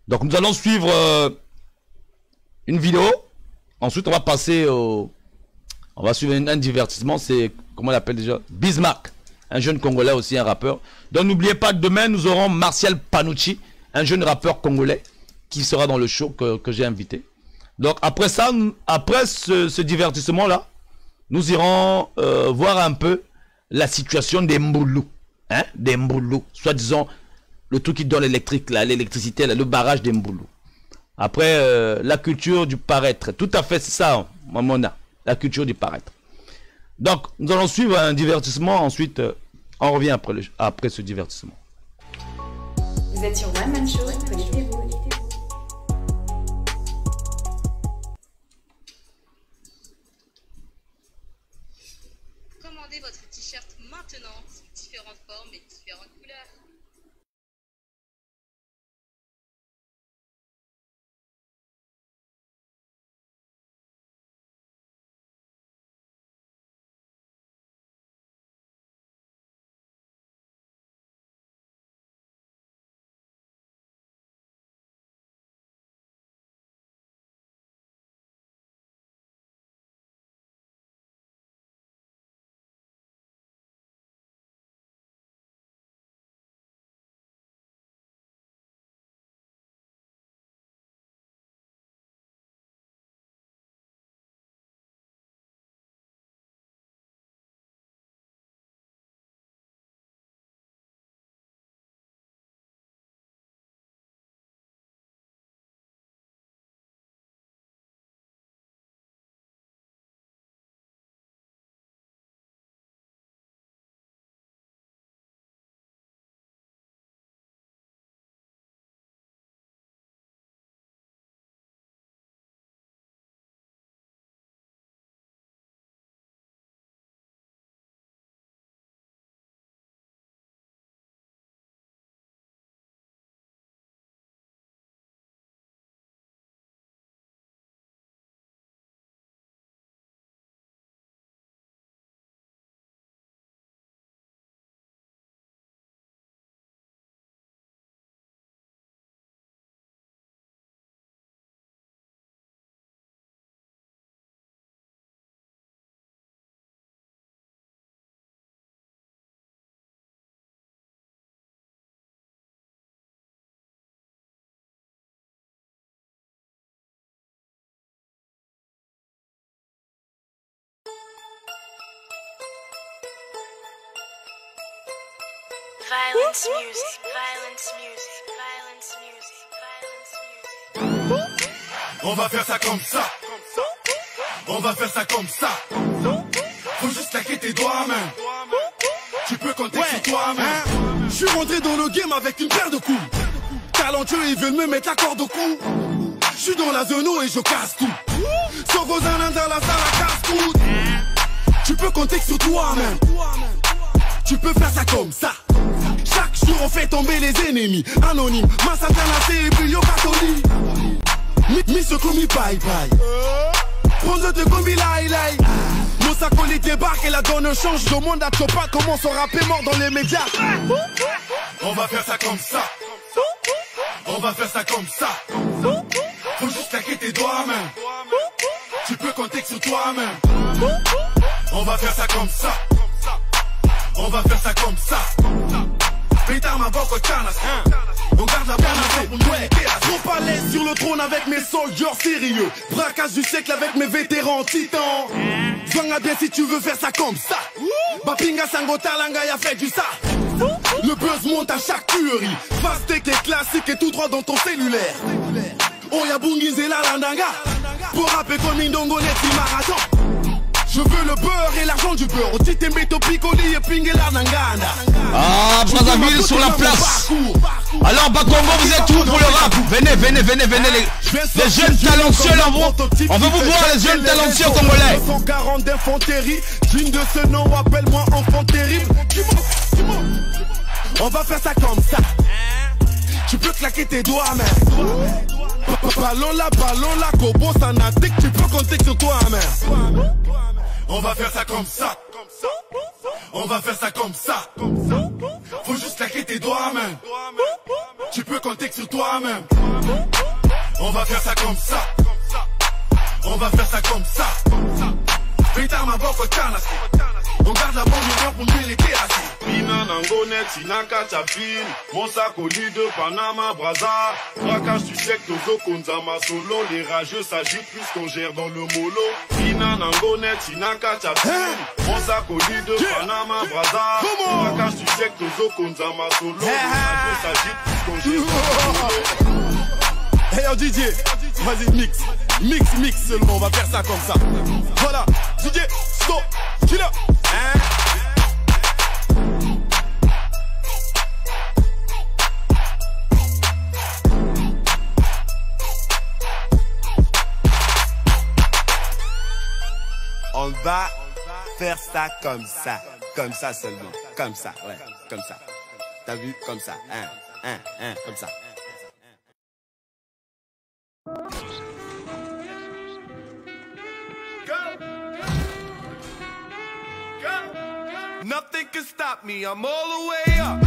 Donc nous allons suivre une vidéo. Ensuite on va passer au... On va suivre un divertissement, c'est, comment on l'appelle déjà, Bismarck, un jeune Congolais aussi, un rappeur. Donc n'oubliez pas, demain nous aurons Martial Panucci, un jeune rappeur congolais, qui sera dans le show que j'ai invité. Donc après ça, après ce divertissement-là, nous irons voir un peu la situation des Mboulou. Hein, des Mboulou. Soit disant, le truc qui donne l'électricité, le barrage des Mboulou. Après, la culture du paraître. Tout à fait, c'est ça, hein, Mamona. La culture du paraître. Donc, nous allons suivre un divertissement. Ensuite, on revient après ce divertissement. Vous Vous êtes sur One Man Show, connectez-vous. Commandez votre t-shirt maintenant sous différentes formes et différentes couleurs. Violence music, violence music, violence music, violence music. On va faire ça comme ça. On va faire ça comme ça. Faut juste claquer tes doigts, man. Tu peux compter sur toi-même. Je suis rentré dans le game avec une paire de coups. Talentueux, ils veulent me mettre la corde au cou. Je suis dans la zone et je casse tout. Sauf aux dans la salle à casse-tout. Tu peux compter sur toi-même. Tu peux faire ça comme ça. Chaque jour on fait tomber les ennemis. Anonyme, Massatana, et puis yo catholique. Mi se commis bye bye. Prends-le te commis lai lai. Nos acolytes débarquent et la donne change. Le monde à Chopa commence à rapper mort dans les médias. On va faire ça comme ça. On va faire ça comme ça. Faut juste claquer tes doigts, man. Tu peux compter sur toi-même. On va faire ça comme ça. On va faire ça comme ça. Putain ma boca chanas. On garde la bonne ouais. Trop à l'aise sur le trône avec mes soldiers sérieux. Braquage du siècle avec mes vétérans titans. Zwanga bien si tu veux faire ça comme ça. Bapinga Sango Talanga y'a fait du ça. Le buzz monte à chaque tuerie. Fast tech et classique et tout droit dans ton cellulaire. Oya Bunginzela Landanga. Pour rapper comme Indongo Neti Marathon. Je veux le beurre et l'argent du beurre. Titembeto Piccoli et Pingela Nanganda. Ah, Brazzaville sur la place. Alors Bakongo, vous êtes où pour le rap? Venez, venez, venez, venez les jeunes talentueux là. On veut vous voir les jeunes talentueux congolais. 140 d'infanterie, digne de ce nom, appelle-moi enfant terrible. On va faire ça comme ça. Tu peux claquer tes doigts, man. Ballon la, Kobo Sanatik, tu peux compter sur toi, man. On va faire ça comme ça. On va faire ça comme ça. Faut juste claquer tes doigts, man. Tu peux compter sur toi-même. On va faire ça comme ça. On va faire ça comme ça. Putain ma boca chanas. On garde la bonne humeur pour nous les terrasser. Mina Nangonet, Sinaka Chapin, Monsakoli de Panama, Brazza. Braquage du siècle, Tozo Konzama Solo. Les rageux s'agitent puisqu'on gère dans le mollo. Mina Nangonet, Sinaka Chapin, Monsakoli de Panama, Brazza. Braquage du siècle, Tozo Konzama Solo. Les rageux s'agitent puisqu'on gère dans le mollo. Hey yo DJ, vas-y mix, mix seulement, on va faire ça comme ça. Voilà, DJ, stop, killer, hein? va faire ça comme ça seulement, comme ça, ouais, comme ça. T'as vu, comme ça, comme ça. Nothing can stop me, I'm all the way up.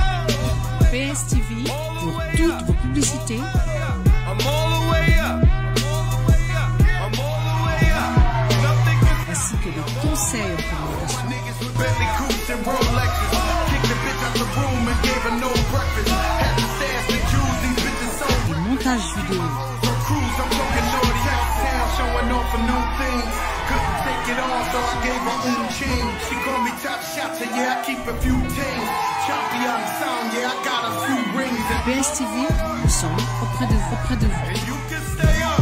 PSTV pour toutes vos publicités. I'm all the way up. I'm all the way up. Nothing can ainsi que des conseils en communication. niggas with Bentley coupes and Rolexes. Kicked the bitch out the room and gave her no breakfast. Had to stash the jewels, these bitches so Et montage vidéo. on cruise, I'm talking naughty. Town showing off for new things. Couldn't take it on, so I gave her own chain. She called me top shot, so yeah, I keep a few tings. Choppy on the sound, yeah, I got a few rings. And PSTV, nous sommes auprès de vous. you can stay up.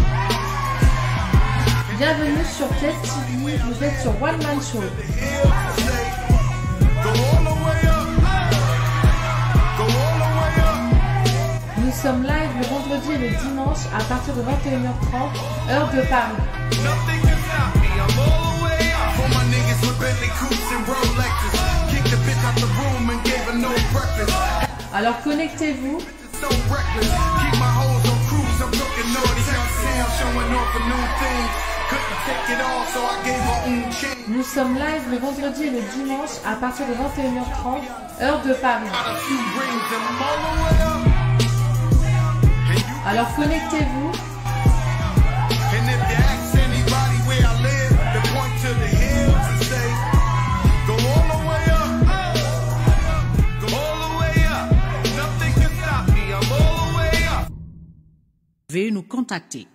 Bienvenue sur PSTV, vous êtes sur One Man Show. Go all the way up. Go all the way up. Nous sommes live le vendredi et le dimanche à partir de 21h30, heure de Paris. Nothing can stop me, I'm all the way up. For my niggas with Bentley coupes and Rolexes. Kicked the bitch out the room and gave her no breakfast. Alors connectez-vous. So reckless. Keep my hoes on cruise, I'm talking naughty. Town showing off for new things. Couldn't take it all, so I gave her own chain. Nous sommes live le vendredi et le dimanche à partir de 21h30, heure de Paris. Got a few rings and I'm all the way up. Alors connectez-vous. And if you ask anybody where I live, they point to the hills and say, go all the way up. Go all the way up. Nothing can stop me, I'm all the way up. Veuillez nous contacter.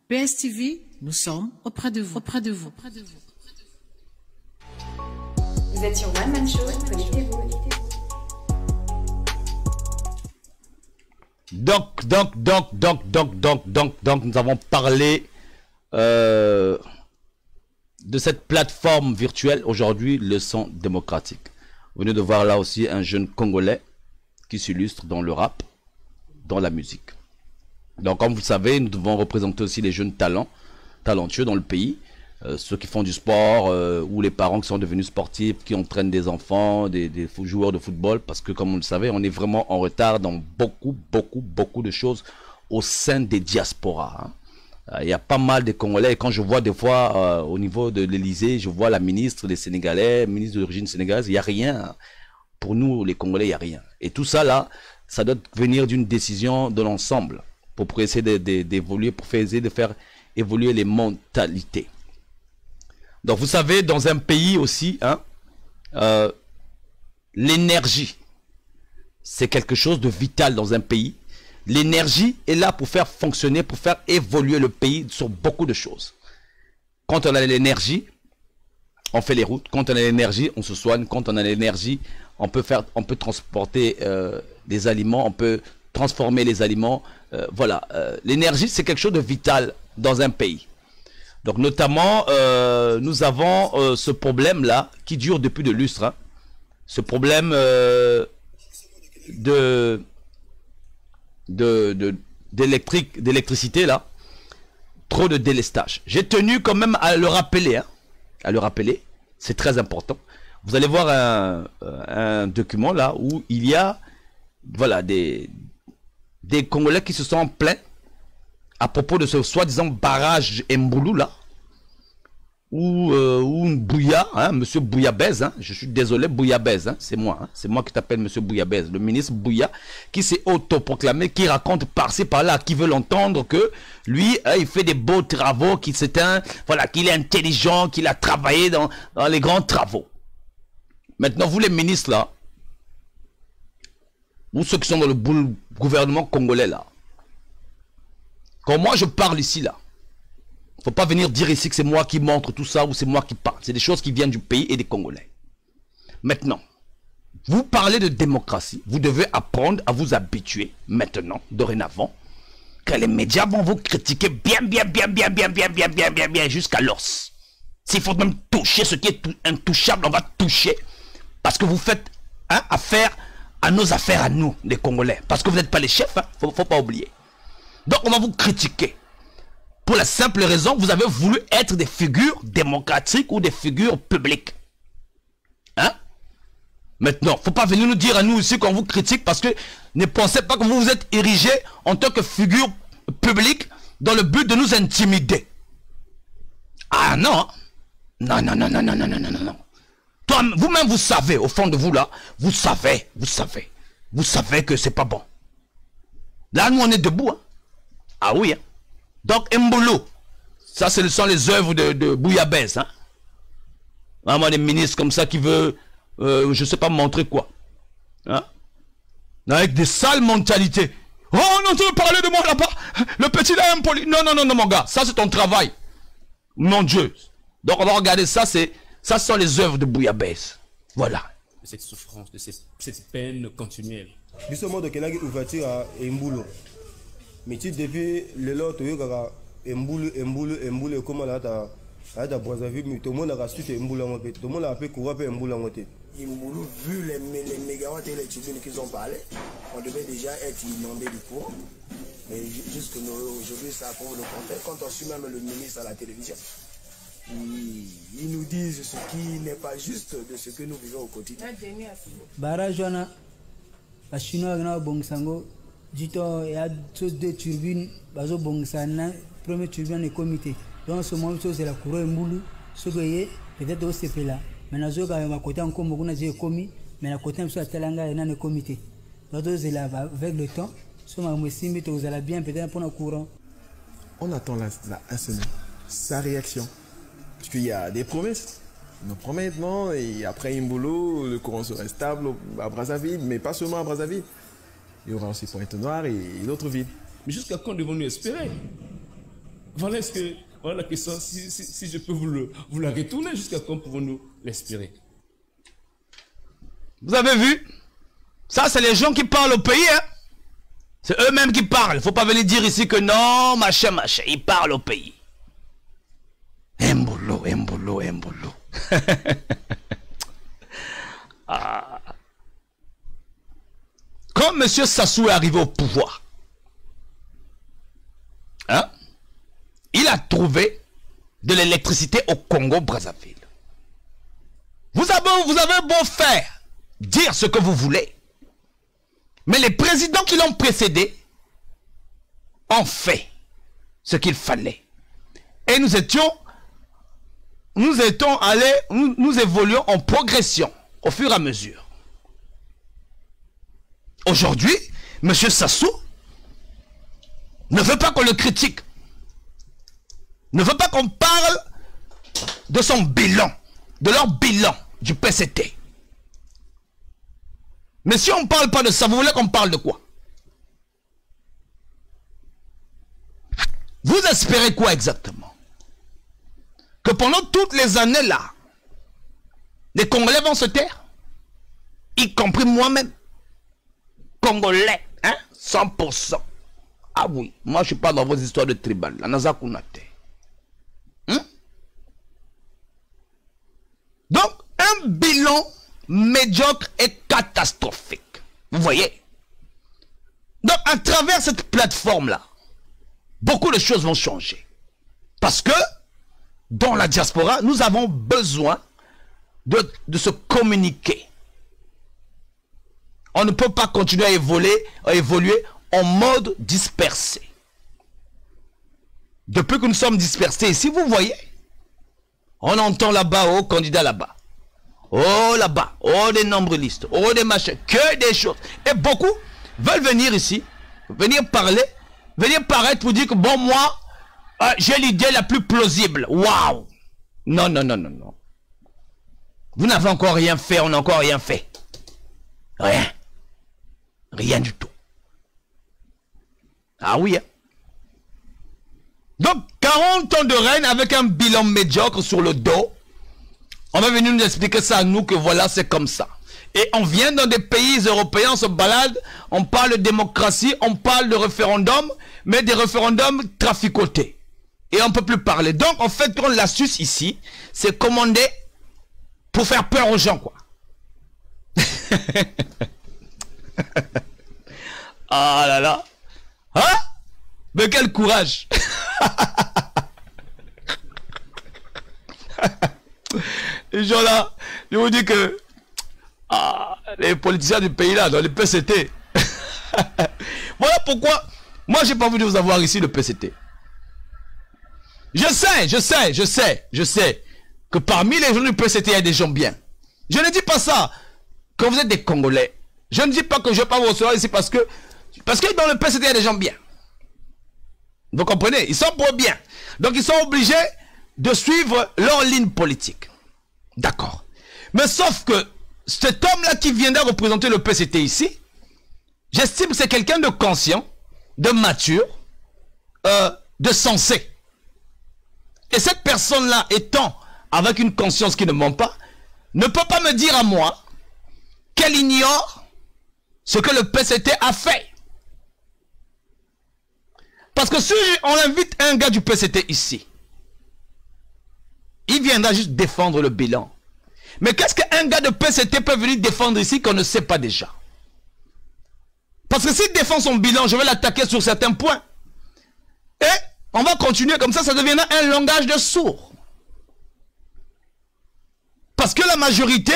PSTV, nous sommes auprès de vous. Vous êtes sur One Man Show, connectez-vous. Donc, nous avons parlé de cette plateforme virtuelle aujourd'hui, le son démocratique. Vous venez de voir là aussi un jeune Congolais qui s'illustre dans le rap, dans la musique. Donc, comme vous le savez, nous devons représenter aussi les jeunes talentueux dans le pays. Ceux qui font du sport ou les parents qui sont devenus sportifs, qui entraînent des enfants, des joueurs de football, parce que comme vous le savez, on est vraiment en retard dans beaucoup de choses au sein des diasporas. Il y a pas mal de Congolais, et quand je vois des fois au niveau de l'Élysée, je vois la ministre des Sénégalais, ministre d'origine sénégalaise, il n'y a rien. Pour nous, les Congolais, il n'y a rien. Et tout ça là, ça doit venir d'une décision de l'ensemble pour essayer d'évoluer, pour essayer de faire évoluer les mentalités. Donc vous savez, dans un pays aussi, l'énergie, c'est quelque chose de vital dans un pays. L'énergie est là pour faire fonctionner, pour faire évoluer le pays sur beaucoup de choses. Quand on a l'énergie, on fait les routes. Quand on a l'énergie, on se soigne. Quand on a l'énergie, on peut transporter des aliments, on peut transformer les aliments. Voilà, l'énergie, c'est quelque chose de vital dans un pays. Donc notamment, nous avons ce problème-là qui dure depuis de lustres. Ce problème d'électricité là. Trop de délestage. J'ai tenu quand même à le rappeler. C'est très important. Vous allez voir un document là où il y a voilà, des Congolais qui se sont plaints à propos de ce soi-disant barrage Mboulou là, ou Bouya, monsieur Bouyabez, je suis désolé Bouyabez, c'est moi qui t'appelle monsieur Bouyabez, le ministre Bouya, qui s'est autoproclamé, qui raconte par-ci par-là, qui veut l'entendre que lui, il fait des beaux travaux, qu'il est intelligent, qu'il a travaillé dans les grands travaux. Maintenant, vous les ministres là, ou ceux qui sont dans le gouvernement congolais là, quand moi je parle ici là, faut pas venir dire ici que c'est moi qui montre tout ça ou c'est moi qui parle. C'est des choses qui viennent du pays et des Congolais. Maintenant, vous parlez de démocratie. Vous devez apprendre à vous habituer maintenant, dorénavant, que les médias vont vous critiquer bien jusqu'à l'os. S'il faut même toucher ce qui est intouchable, on va toucher. Parce que vous faites affaire à nos affaires à nous, les Congolais. Parce que vous n'êtes pas les chefs, faut pas oublier. Donc on va vous critiquer. Pour la simple raison que vous avez voulu être des figures démocratiques ou des figures publiques. Hein? Maintenant, il ne faut pas venir nous dire à nous ici qu'on vous critique parce que ne pensez pas que vous vous êtes érigé en tant que figure publique dans le but de nous intimider. Ah non. Non, non, non, non, non, non, non, non, non. Vous-même, vous savez, au fond de vous là, vous savez que c'est pas bon. Là, nous, on est debout. Hein? Ah oui. Hein? Donc, Mbolo, ça, ce sont les œuvres de Bouillabaisse. Hein? Vraiment, des ministres comme ça qui veulent, je sais pas, montrer quoi. Hein? Avec des sales mentalités. Oh, on entend parler de moi là-bas. Le petit là, impoli. Non, non, non, non, mon gars. Ça, c'est ton travail. Mon Dieu. Donc, on va regarder ça. Ça, ce sont les œuvres de Bouillabaisse. Voilà. De cette souffrance, de cette peine continuelle. Justement, de quelle ouverture à Mbolo. Mais tu depuis le lot, tu as Mbolo, comment là, tu as Brazzaville, mais tout le monde a suivi Mbolo. Tout le monde a appelé Koura et Mbolo. Mbolo, vu les mégawatts et les turbines qu'ils ont parlé, on devait déjà être inondé du courant. Mais jusque aujourd'hui, ça prouve le contraire. Quand on suit même le ministre à la télévision, ils nous disent ce qui n'est pas juste de ce que nous vivons au quotidien. Barajana, la Chinois a Bongsango, il y a deux turbines, Bazo Bongsana, première turbine et comité. Donc, ce moment, c'est la courroie Mboulou, ce que est peut-être au CPLA. Mais nous avons un côté encore, nous avons commis, mais la côté de Talanga est un comité. Donc, avec le temps, vous allez bien peut-être pour le courant. On attend sa réaction. Parce qu'il y a des promesses. Ils nous promettent, non? Et après Mbolo, le courant serait stable à Brazzaville, mais pas seulement à Brazzaville. Il y aura aussi Pointe-Noire et d'autres villes. Mais jusqu'à quand devons-nous espérer? Voilà, voilà la question. Si je peux vous la retourner, jusqu'à quand pouvons-nous l'espérer? Vous avez vu? Ça, c'est les gens qui parlent au pays, hein? C'est eux-mêmes qui parlent. Il ne faut pas venir dire ici que non, machin, machin. Ils parlent au pays. Mbolo, Mbolo, Mbolo. Ah. Quand M. Sassou est arrivé au pouvoir, hein, il a trouvé de l'électricité au Congo-Brazzaville. Vous avez beau faire, dire ce que vous voulez, mais les présidents qui l'ont précédé ont fait ce qu'il fallait. Et nous évoluons en progression au fur et à mesure. Aujourd'hui, M. Sassou ne veut pas qu'on le critique. Ne veut pas qu'on parle de son bilan, de leur bilan du PCT. Mais si on ne parle pas de ça, vous voulez qu'on parle de quoi? Vous espérez quoi exactement? Que pendant toutes les années là, les Congolais vont se taire? Y compris moi-même. Congolais, hein? 100%. Ah oui, moi je ne suis pas dans vos histoires de tribal. La Naza Kounate. Donc, un bilan médiocre et catastrophique. Vous voyez? Donc, à travers cette plateforme-là, beaucoup de choses vont changer. Parce que, dans la diaspora, nous avons besoin de se communiquer. On ne peut pas continuer à évoluer en mode dispersé. Depuis que nous sommes dispersés ici, vous voyez, on entend là-bas, oh, candidat là-bas. Oh, là-bas. Oh, des nombrilistes. Oh, des machins. Que des choses. Et beaucoup veulent venir ici, venir parler, venir paraître pour dire que, bon, moi, j'ai l'idée la plus plausible. Waouh! Non, non, non, non, non. Vous n'avez encore rien fait, on n'a encore rien fait. Rien. Rien du tout. Ah oui, hein? Donc, 40 ans de règne avec un bilan médiocre sur le dos. On va venir nous expliquer ça à nous, que voilà, c'est comme ça. Et on vient dans des pays européens, on se balade, on parle de démocratie, on parle de référendum, mais des référendums traficotés. Et on ne peut plus parler. Donc, en fait, l'astuce ici, c'est commander pour faire peur aux gens, quoi. Ah là là. Hein? Mais quel courage. Les gens là, je vous dis que les politiciens du pays là, dans le PCT. Voilà pourquoi moi j'ai pas voulu vous avoir ici le PCT. Je sais que parmi les gens du PCT, il y a des gens bien. Je ne dis pas ça quand vous êtes des Congolais. Je ne dis pas que je ne vais pas vous recevoir ici parce que dans le PCT, il y a des gens bien. Vous comprenez? Ils sont pour bien. Donc ils sont obligés de suivre leur ligne politique. D'accord. Mais sauf que cet homme-là qui viendra représenter le PCT ici, j'estime que c'est quelqu'un de conscient, de mature, de sensé. Et cette personne-là, étant avec une conscience qui ne ment pas, ne peut pas me dire à moi qu'elle ignore ce que le PCT a fait. Parce que si on invite un gars du PCT ici, il viendra juste défendre le bilan. Mais qu'est-ce qu'un gars de PCT peut venir défendre ici qu'on ne sait pas déjà? Parce que s'il défend son bilan, je vais l'attaquer sur certains points. Et on va continuer comme ça, ça deviendra un langage de sourds. Parce que la majorité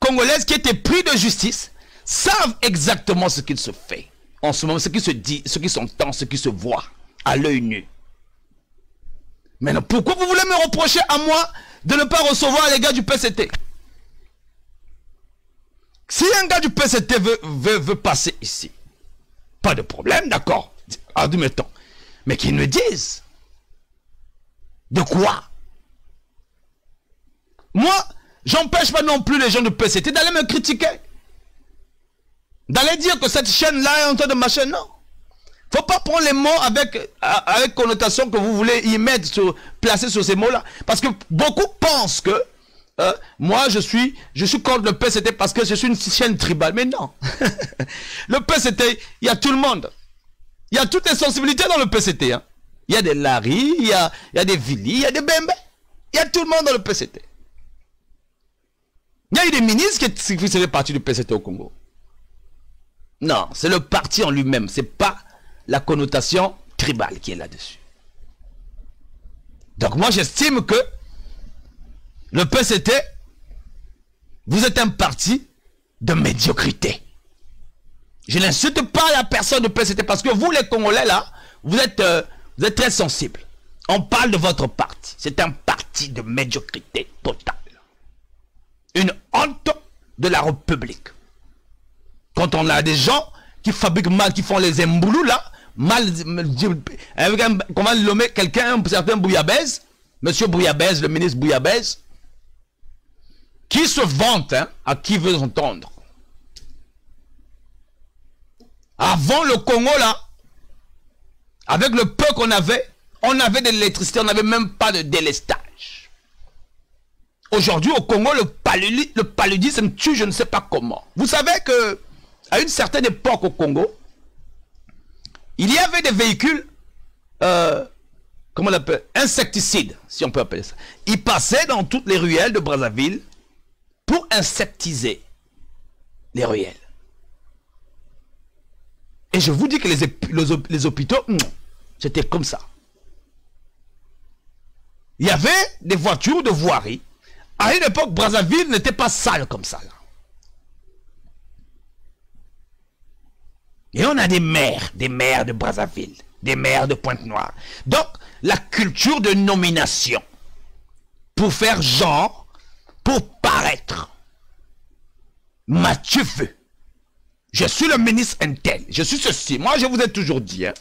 congolaise qui était prise de justice savent exactement ce qu'il se fait. En ce moment, ce qui se dit, ce qui s'entend, ce qui se voit à l'œil nu. Maintenant, pourquoi vous voulez me reprocher à moi de ne pas recevoir les gars du PCT? Si un gars du PCT veut passer ici, pas de problème, d'accord, admettons. Mais qu'ils me disent de quoi? Moi, j'empêche pas non plus les gens du PCT d'aller me critiquer. D'aller dire que cette chaîne-là est en train de machin, non. Faut pas prendre les mots avec connotation que vous voulez y mettre, placer sur ces mots-là. Parce que beaucoup pensent que moi, je suis contre le PCT parce que je suis une chaîne tribale. Mais non. Le PCT, il y a tout le monde. Il y a toutes les sensibilités dans le PCT. Hein. Il y a des Larry, il y a des Vili, il y a des Bembe. Il y a tout le monde dans le PCT. Il y a eu des ministres qui faisaient partie du PCT au Congo. Non, c'est le parti en lui-même. C'est pas la connotation tribale qui est là-dessus. Donc moi, j'estime que le PCT, vous êtes un parti de médiocrité. Je n'insulte pas la personne du PCT parce que vous, les Congolais, là, vous êtes très sensibles. On parle de votre parti. C'est un parti de médiocrité totale. Une honte de la République. Quand on a des gens qui fabriquent mal, qui font les emboulous, là, mal, comment le nommer, quelqu'un, un certain Bouillabaisse, monsieur Bouillabaisse, le ministre Bouillabaisse, qui se vante, hein, à qui veut entendre. Avant le Congo, là, avec le peu qu'on avait, on avait de l'électricité, on n'avait même pas de délestage. Aujourd'hui, au Congo, le paludisme tue, je ne sais pas comment. Vous savez que, à une certaine époque au Congo, il y avait des véhicules, comment on l'appelle, insecticides, si on peut appeler ça. Ils passaient dans toutes les ruelles de Brazzaville pour insectiser les ruelles. Et je vous dis que les hôpitaux, c'était comme ça. Il y avait des voitures de voirie. À une époque, Brazzaville n'était pas sale comme ça. Là. Et on a des maires de Brazzaville, des maires de Pointe-Noire. Donc, la culture de nomination, pour faire genre, pour paraître. Mathieu Feu. Je suis le ministre Intel. Je suis ceci. Moi, je vous ai toujours dit, hein,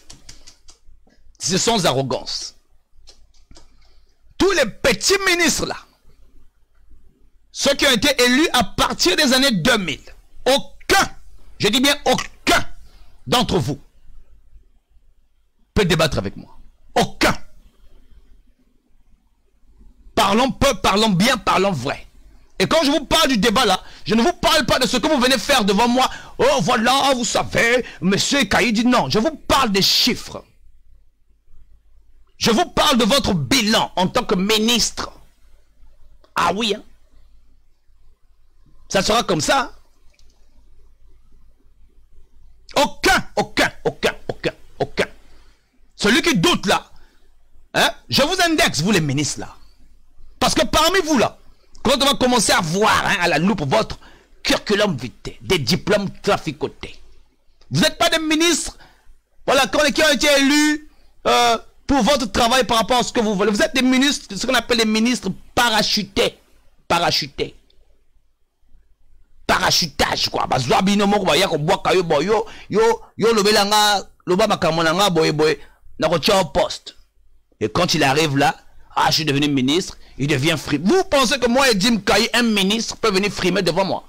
c'est sans arrogance. Tous les petits ministres là, ceux qui ont été élus à partir des années 2000, aucun, je dis bien aucun d'entre vous peut débattre avec moi. Aucun. Parlons peu, parlons bien, parlons vrai. Et quand je vous parle du débat là, je ne vous parle pas de ce que vous venez faire devant moi. Oh voilà, vous savez, monsieur Kaï dit non. Je vous parle des chiffres. Je vous parle de votre bilan en tant que ministre. Ah oui, hein? Ça sera comme ça. Aucun. Celui qui doute là, hein? Je vous indexe, vous les ministres là. Parce que parmi vous là, Quand on va commencer à voir à la loupe votre curriculum vitae, des diplômes traficotés. Vous n'êtes pas des ministres, voilà, qui ont été élus pour votre travail par rapport à ce que vous voulez. Vous êtes des ministres, ce qu'on appelle les ministres parachutés. Parachutés. Parachutage, quoi. Et quand il arrive là, je suis devenu ministre, il devient frimé. Vous pensez que moi et Jim Kayi, un ministre, peut venir frimer devant moi?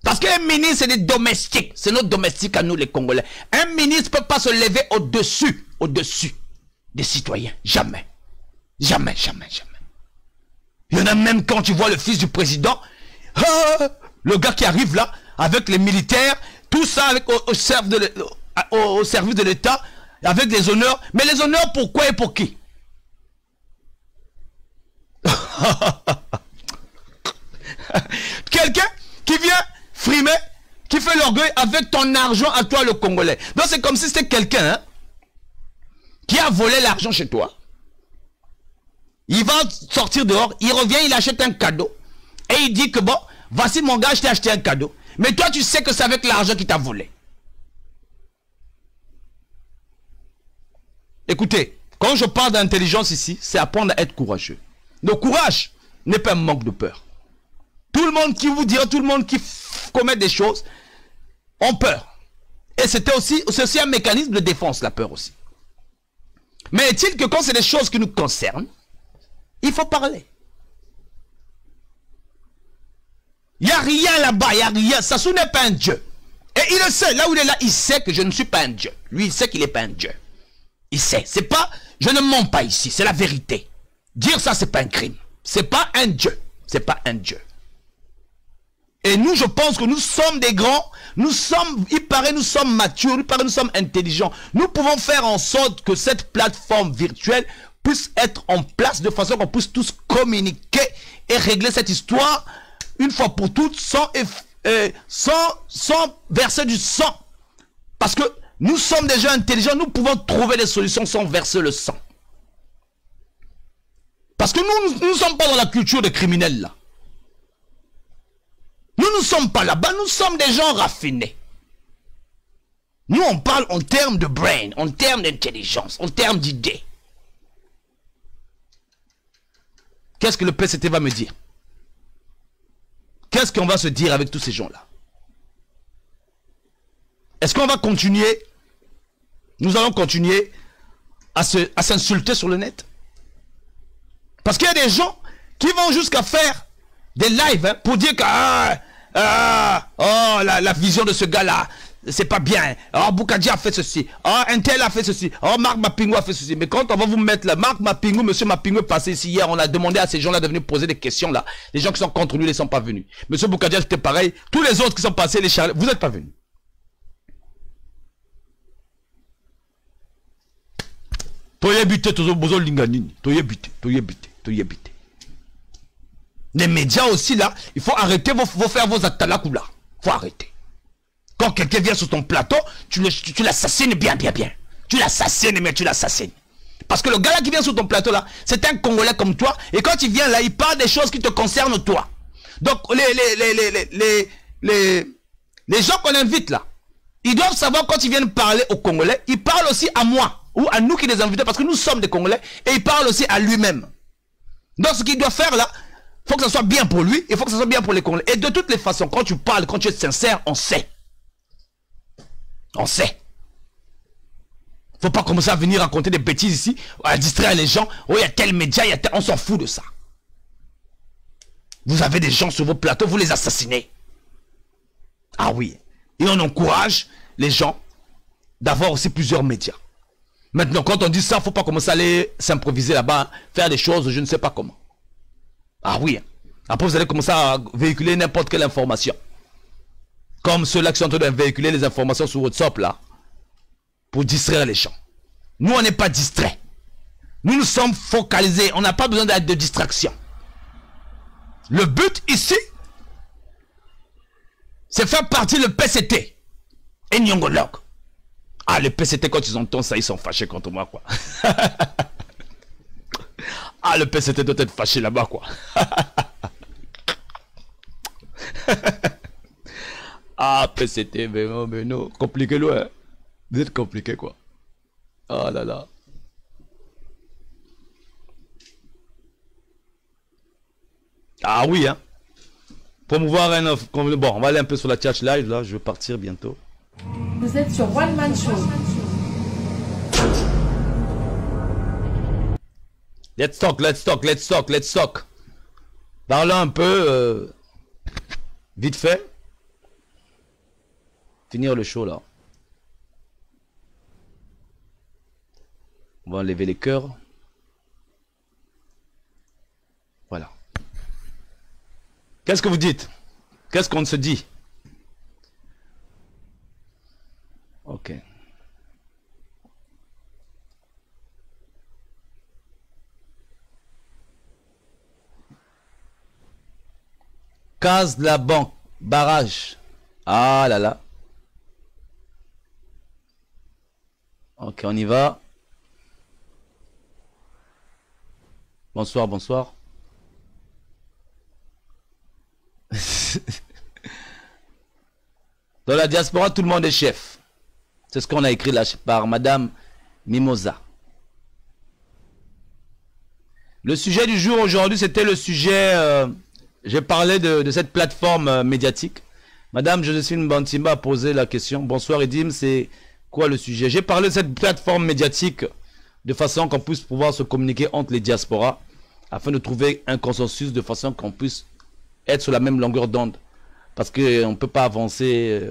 Parce qu'un ministre, c'est des domestiques. C'est notre domestique à nous, les Congolais. Un ministre ne peut pas se lever au-dessus des citoyens. Jamais. Jamais, jamais, jamais. Il y en a même quand tu vois le fils du président, le gars qui arrive là, avec les militaires, tout ça avec, au service de l'État, avec des honneurs. Mais les honneurs, pourquoi et pour qui? Quelqu'un qui vient frimer, qui fait l'orgueil avec ton argent à toi, le Congolais. Donc c'est comme si c'était quelqu'un qui a volé l'argent chez toi. Il va sortir dehors, il revient, il achète un cadeau. Et il dit que bon, voici mon gars, je t'ai acheté un cadeau. Mais toi, tu sais que c'est avec l'argent qu'il t'a volé. Écoutez, quand je parle d'intelligence ici, c'est apprendre à être courageux. Le courage n'est pas un manque de peur. Tout le monde qui vous dira, tout le monde qui commet des choses, ont peur. Et c'est aussi un mécanisme de défense, la peur aussi. Mais est-il que quand c'est des choses qui nous concernent, il faut parler. Il n'y a rien là-bas, il n'y a rien. Sassou n'est pas un dieu. Et il le sait, là où il est là, il sait que je ne suis pas un dieu. Lui, il sait qu'il n'est pas un dieu. Il sait, c'est pas, je ne mens pas ici, c'est la vérité. Dire ça, c'est pas un crime. C'est pas un dieu. C'est pas un dieu. Et nous, je pense que nous sommes des grands, nous sommes, il paraît, nous sommes matures, il paraît, nous sommes intelligents. Nous pouvons faire en sorte que cette plateforme virtuelle puisse être en place de façon qu'on puisse tous communiquer et régler cette histoire une fois pour toutes sans verser du sang. Parce que nous sommes des gens intelligents, nous pouvons trouver des solutions sans verser le sang. Parce que nous ne sommes pas dans la culture des criminels là. Nous ne sommes pas là-bas, nous sommes des gens raffinés. Nous on parle en termes de brain, en termes d'intelligence, en termes d'idées. Qu'est-ce que le PCT va me dire? Qu'est-ce qu'on va se dire avec tous ces gens-là? Est-ce qu'on va continuer? Nous allons continuer à s'insulter sur le net? Parce qu'il y a des gens qui vont jusqu'à faire des lives pour dire que la vision de ce gars-là, c'est pas bien. Oh, Boukadji a fait ceci. Oh, Intel a fait ceci. Oh, Marc Mapingo a fait ceci. Mais quand on va vous mettre là, Marc Mapingo, monsieur Mapingo est passé ici hier, on a demandé à ces gens-là de venir poser des questions là. Les gens qui sont contre lui ne sont pas venus. Monsieur Boukadji c'était pareil. Tous les autres qui sont passés, les charles, vous n'êtes pas venus. Les médias aussi là, il faut arrêter, faut faire vos atalakou là. Faut arrêter. Quand quelqu'un vient sur ton plateau, tu l'assassines bien. Tu l'assassines, mais tu l'assassines. Parce que le gars là qui vient sur ton plateau là, c'est un Congolais comme toi. Et quand il vient là, il parle des choses qui te concernent toi. Donc les gens qu'on invite là, ils doivent savoir quand ils viennent parler aux Congolais, ils parlent aussi à moi. Ou à nous qui les invitons, parce que nous sommes des Congolais. Et il parle aussi à lui-même. Donc ce qu'il doit faire là, il faut que ça soit bien pour lui, il faut que ça soit bien pour les Congolais. Et de toutes les façons, quand tu parles, quand tu es sincère, on sait. On sait. Il ne faut pas commencer à venir raconter des bêtises ici, à distraire les gens. Oh, il y a tel média, on s'en fout de ça. Vous avez des gens sur vos plateaux, vous les assassinez. Ah oui. Et on encourage les gens d'avoir aussi plusieurs médias. Maintenant, quand on dit ça, il ne faut pas commencer à aller s'improviser là-bas, faire des choses, je ne sais pas comment. Ah oui. Après, vous allez commencer à véhiculer n'importe quelle information. Comme ceux-là qui sont en train de véhiculer les informations sur WhatsApp, là, pour distraire les gens. Nous, on n'est pas distraits. Nous sommes focalisés. On n'a pas besoin de distraction. Le but ici, c'est faire partie le PCT et Nyongolog. Ah, les PCT, quand ils entendent ça, ils sont fâchés contre moi, quoi. Ah, le PCT doit être fâché là-bas, quoi. Ah, PCT, mais non. Compliqué, loin. Vous êtes compliqué, quoi. Oh là là. Ah oui, hein. Promouvoir un offre. Bon, on va aller un peu sur la chat live, là. Je vais partir bientôt. Vous êtes sur One Man Show. Let's talk. Parlons un peu, vite fait. Finir le show, là. On va enlever les cœurs. Voilà. Qu'est-ce que vous dites? Qu'est-ce qu'on se dit? Ok. Case de la banque. Barrage. Ah là là. Ok, on y va. Bonsoir. Dans la diaspora, tout le monde est chef. C'est ce qu'on a écrit là par Madame Mimosa. Le sujet du jour aujourd'hui, c'était le sujet... j'ai parlé de cette plateforme médiatique. Madame Joséphine Bantimba a posé la question. Bonsoir Edim, c'est quoi le sujet? J'ai parlé de cette plateforme médiatique de façon qu'on puisse pouvoir se communiquer entre les diasporas afin de trouver un consensus de façon qu'on puisse être sur la même longueur d'onde. Parce qu'on ne peut pas avancer.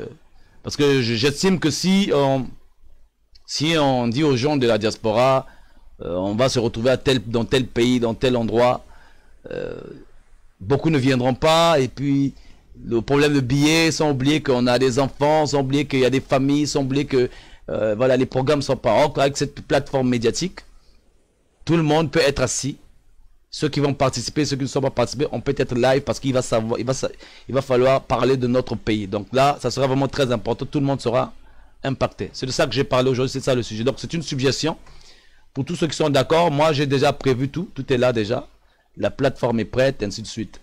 Parce que j'estime que si on dit aux gens de la diaspora, on va se retrouver dans tel pays, dans tel endroit, beaucoup ne viendront pas. Et puis, le problème de billets, sans oublier qu'on a des enfants, sans oublier qu'il y a des familles, sans oublier que voilà, les programmes sont pas ordres. Avec cette plateforme médiatique, tout le monde peut être assis. Ceux qui vont participer, ceux qui ne sont pas participés, on peut être live parce qu'il va falloir parler de notre pays. Donc là, ça sera vraiment très important. Tout le monde sera impacté. C'est de ça que j'ai parlé aujourd'hui, c'est ça le sujet. Donc c'est une suggestion. Pour tous ceux qui sont d'accord, moi j'ai déjà prévu tout. Tout est là déjà. La plateforme est prête, ainsi de suite.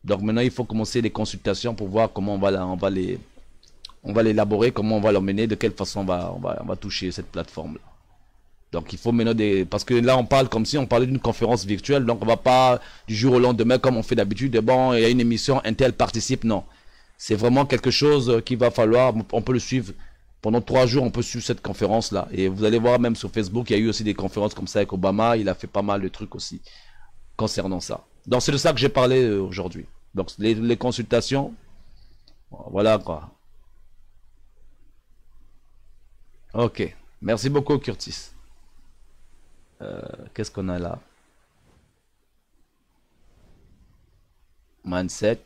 Donc maintenant, il faut commencer les consultations pour voir comment on va l'élaborer, comment on va l'emmener, de quelle façon on va toucher cette plateforme-là. Donc il faut maintenant parce que là on parle comme si on parlait d'une conférence virtuelle, donc on va pas du jour au lendemain comme on fait d'habitude, bon il y a une émission, un tel participe, non. C'est vraiment quelque chose qu'il va falloir, on peut le suivre pendant 3 jours, on peut suivre cette conférence là. Et vous allez voir même sur Facebook, il y a eu aussi des conférences comme ça avec Obama, il a fait pas mal de trucs aussi concernant ça. Donc c'est de ça que j'ai parlé aujourd'hui. Donc les consultations, voilà quoi. Ok, merci beaucoup Curtis. Qu'est-ce qu'on a là? Mindset.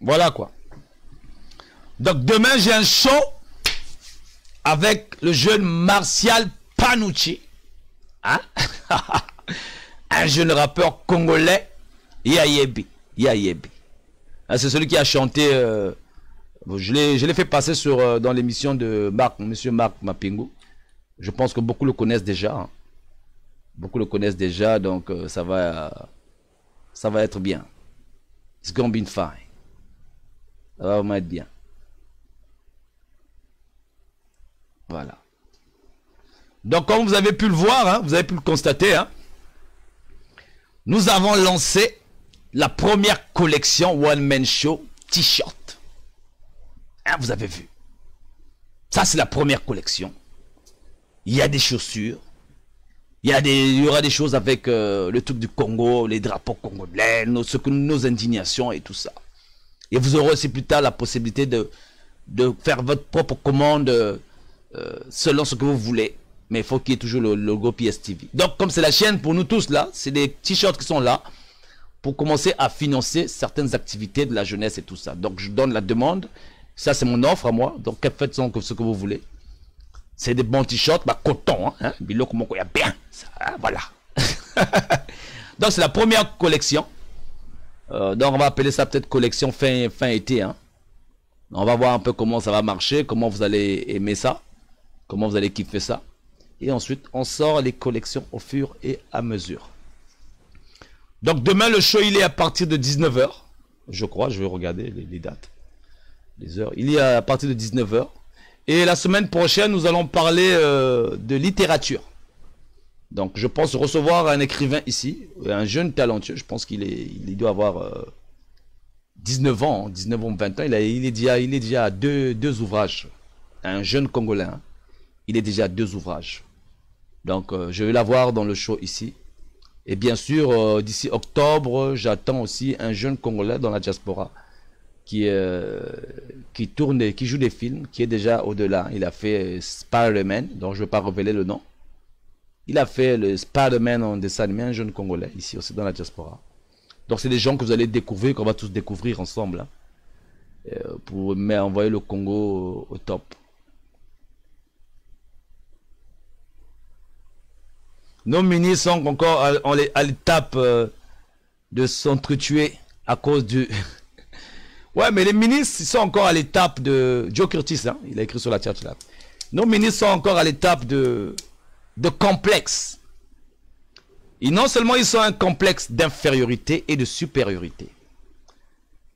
Voilà quoi. Donc demain j'ai un show avec le jeune Martial Panucci. Hein? Un jeune rappeur congolais. Yayebi. Ah, c'est celui qui a chanté... je l'ai fait passer dans l'émission de Monsieur Marc Mapingu. Je pense que beaucoup le connaissent déjà. Hein. Beaucoup le connaissent déjà, donc ça va être bien. It's gonna be fine. Ça va vraiment être bien. Voilà. Donc comme vous avez pu le voir, hein, vous avez pu le constater, hein, nous avons lancé la première collection One Man Show T-shirt. Hein, vous avez vu. Ça, c'est la première collection. Il y a des chaussures. Il y aura des choses avec le truc du Congo, les drapeaux congolais, nos indignations et tout ça. Et vous aurez aussi plus tard la possibilité de faire votre propre commande selon ce que vous voulez. Mais il faut qu'il y ait toujours le logo PSTV. Donc, comme c'est la chaîne pour nous tous là, c'est des t-shirts qui sont là pour commencer à financer certaines activités de la jeunesse et tout ça. Donc, je donne la demande. Ça, c'est mon offre à moi. Donc, faites ce que vous voulez. C'est des bons t-shirts, bah, coton, hein. Bilo, comment il y a bien. Ça, voilà. Donc, c'est la première collection. Donc, on va appeler ça peut-être collection fin été. Hein. On va voir un peu comment ça va marcher, comment vous allez aimer ça, comment vous allez kiffer ça. Et ensuite, on sort les collections au fur et à mesure. Donc demain, le show, il est à partir de 19 h. Je crois, je vais regarder les dates. Les heures. Il est à partir de 19 h. Et la semaine prochaine, nous allons parler de littérature. Donc, je pense recevoir un écrivain ici, un jeune talentueux. Je pense qu'il doit avoir 19 ans, 19 ou 20 ans. Il est déjà à deux ouvrages. Un jeune Congolais. Hein. Il est déjà à 2 ouvrages. Donc, je vais l'avoir dans le show ici. Et bien sûr, d'ici octobre, j'attends aussi un jeune Congolais dans la diaspora qui tourne et qui joue des films, qui est déjà au-delà. Il a fait Spider-Man, dont je ne vais pas révéler le nom. Il a fait le Spider-Man en dessin animé, un jeune Congolais, ici aussi dans la diaspora. Donc c'est des gens que vous allez découvrir, qu'on va tous découvrir ensemble, hein, pour envoyer le Congo au top. Nos ministres sont encore à l'étape de s'entretuer à cause du... Ouais, mais les ministres ils sont encore à l'étape de... Joe Curtis, hein, il a écrit sur la chat là. Nos ministres sont encore à l'étape de complexe. Et non seulement ils sont un complexe d'infériorité et de supériorité.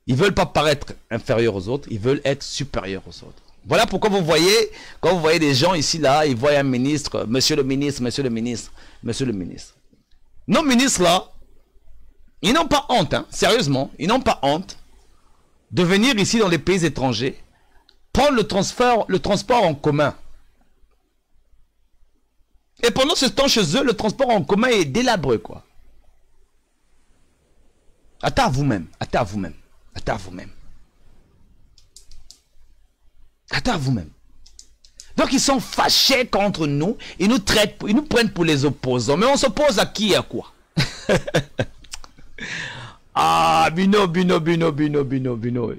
Ils ne veulent pas paraître inférieurs aux autres, ils veulent être supérieurs aux autres. Voilà pourquoi vous voyez, quand vous voyez des gens ici, là, ils voient un ministre, monsieur le ministre, monsieur le ministre, monsieur le ministre. Nos ministres là, ils n'ont pas honte, hein, sérieusement, ils n'ont pas honte de venir ici dans les pays étrangers, prendre le transport en commun. Et pendant ce temps chez eux, le transport en commun est délabré, quoi. Attends à vous-même, attends à vous-même, attends à vous-même. Attends à vous-même. Donc ils sont fâchés contre nous, ils nous traitent, ils nous prennent pour les opposants. Mais on s'oppose à qui et à quoi? Ah, Bino.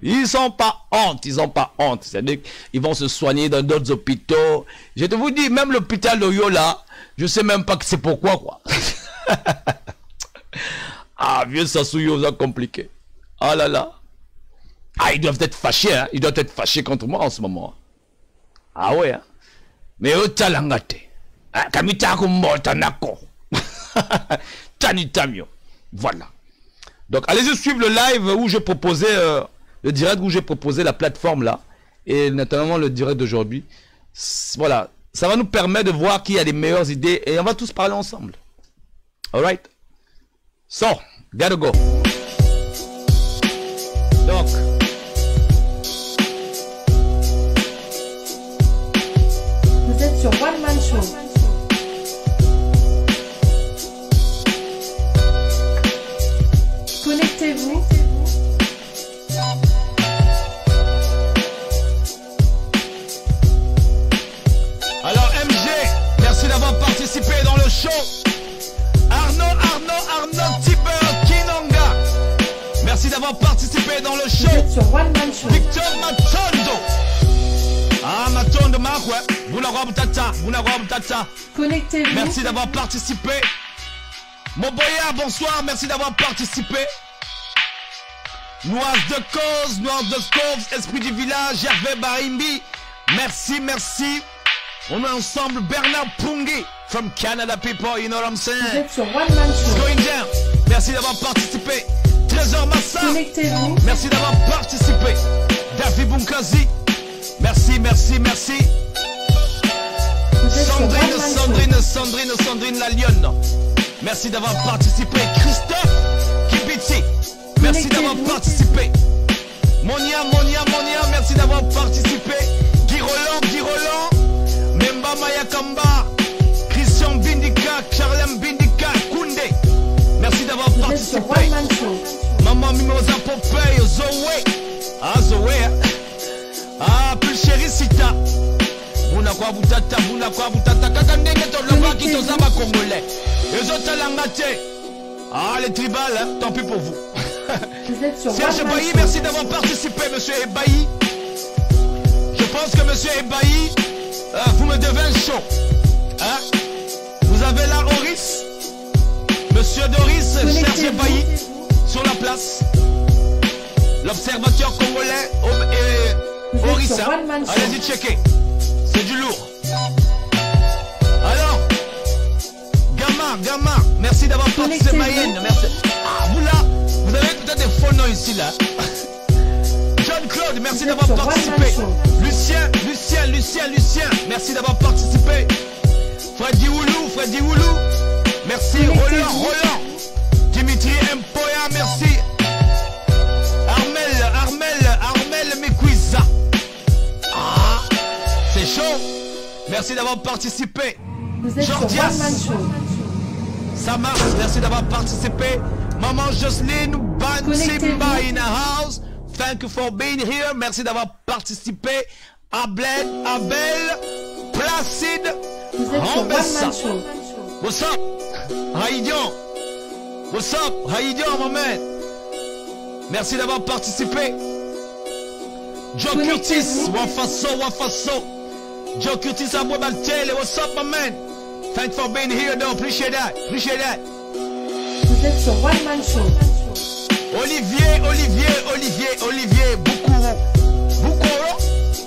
Ils sont pas honte, ils ont pas honte. C'est-à-dire qu'ils vont se soigner dans d'autres hôpitaux. Je te vous dis, même l'hôpital d'Oyo là, je sais même pas que c'est pourquoi, quoi. Ah, vieux Sassouyo, c'est compliqué. Ah là là. Ah, ils doivent être fâchés, hein. Ils doivent être fâchés contre moi en ce moment. Ah ouais, hein. Mais eux, talangate. Kamita kumbota nako. Tanitamio. Voilà. Donc, allez-y suivre le live où je proposais, le direct où j'ai proposé la plateforme là. Et notamment le direct d'aujourd'hui. Voilà. Ça va nous permettre de voir qui a les meilleures idées. Et on va tous parler ensemble. Alright. So, gotta go. Donc. Vous êtes sur One Man Show. Connectez-vous. Alors MG, merci d'avoir participé dans le show. Arnaud Tiber Kinonga, merci d'avoir participé dans le show. Sur One Man Show. Victor Matondo. Ah, Matondo Makwe. Bounagwa Connectez-vous. Merci d'avoir participé. Moboya, bonsoir, merci d'avoir participé. Noise de cause, Esprit du village, Hervé Barimbi. Merci. On est ensemble, Bernard Pungi, from Canada people, you know what I'm saying? Vous êtes sur One Man Show. Going down. Merci d'avoir participé. Trésor Massa. Connectez-vous. Merci d'avoir participé. David Bunkazi. Merci. Sandrine la lionne. Merci d'avoir participé. Christophe Kibiti. Merci d'avoir participé. Monia, merci d'avoir participé. Guy Roland, Memba Mayakamba, Christian Bindika, Charlem Bindika, Koundé. Merci d'avoir participé. Maman Mimosa Popeye, Zoé. Ah, plus chéri Sita. Bunakwa Butata, Kakandenge Tolonga qui tozaba congolais. Les autres langate. Ah, les tribales, hein, tant pis pour vous. Serge Ebaï, merci d'avoir participé, monsieur Ebaï. Je pense que monsieur Ebaï, vous me devez un show. Hein? Vous avez là Horis, monsieur Doris, Serge Ebaï, sur la place. L'observateur congolais et Horis. Allez-y checker. C'est du lourd. Alors, Gamma, merci d'avoir participé. Merci. Ah, vous là, vous avez peut-être des faux noms ici là. John Claude, merci d'avoir participé. Lucien, merci d'avoir participé. Freddy Woulou, merci. Roland, Dimitri Mpoya, merci. Armel Mekwiza. Ah, c'est chaud. Merci d'avoir participé. Vous êtes sur One Man Show. Ça marche, merci d'avoir participé. Maman Jocelyne, Ban Simba in the house. Thank you for being here. Merci d'avoir participé. Abel, Placide, vous êtes sur One Man Show. What's up? How you doing? What's up? How you doing, my man? Merci d'avoir participé. Joe Curtis, Wafaso. Joe Curtis, Abou Baltel, what's up, my man? Thanks for being here, though. Appreciate that. Vous êtes sur One Man Show. Olivier,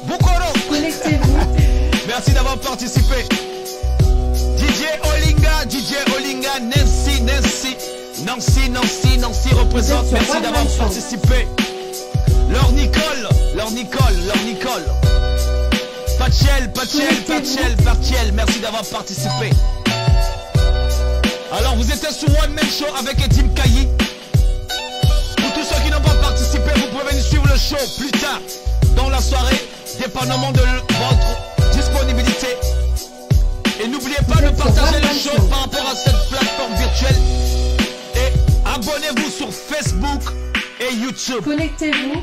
Boukoro. Connectez-vous. Merci d'avoir participé. DJ Olinga, Nancy représente. Merci d'avoir participé. Laure Nicole. Patiel, merci d'avoir participé. Alors vous étiez sur One Man Show avec Edim Kayi. Pour tous ceux qui n'ont pas participé, vous pouvez venir suivre le show plus tard dans la soirée, dépendamment de votre disponibilité. Et n'oubliez pas de partager le show par rapport à cette plateforme virtuelle. Et abonnez-vous sur Facebook et YouTube. Connectez-vous.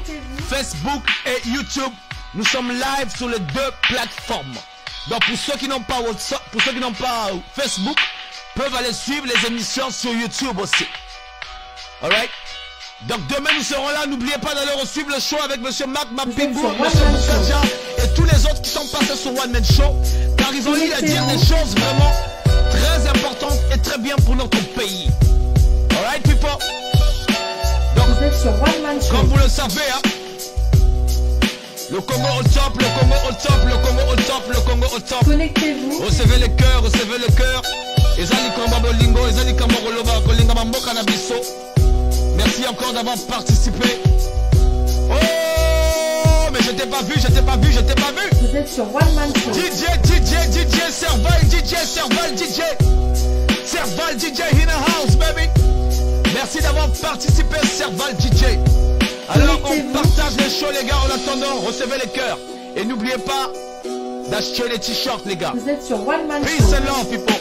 Facebook et YouTube. Nous sommes live sur les deux plateformes. Donc pour ceux qui n'ont pas WhatsApp, pour ceux qui n'ont pas Facebook, peuvent aller suivre les émissions sur YouTube aussi. Alright? Donc demain nous serons là. N'oubliez pas d'aller suivre le show avec Monsieur Marc Mapingo, Monsieur Boukadja et tous les autres qui sont passés sur One Man Show. Car ils ont eu à dire des choses vraiment très importantes et très bien pour notre pays. Alright people? Donc, vous êtes sur One Man Show. Comme vous le savez, hein, le Congo au top. Connectez-vous. Recevez le cœur. Merci encore d'avoir participé. Oh, mais je t'ai pas vu. Vous êtes sur One Man Show. Serval DJ in the house, baby. Merci d'avoir participé, Serval DJ. Alors on partage les shows, les gars. En attendant, recevez les cœurs. Et n'oubliez pas d'acheter les t-shirts, les gars. Vous êtes sur One Man Show. Peace and love, people.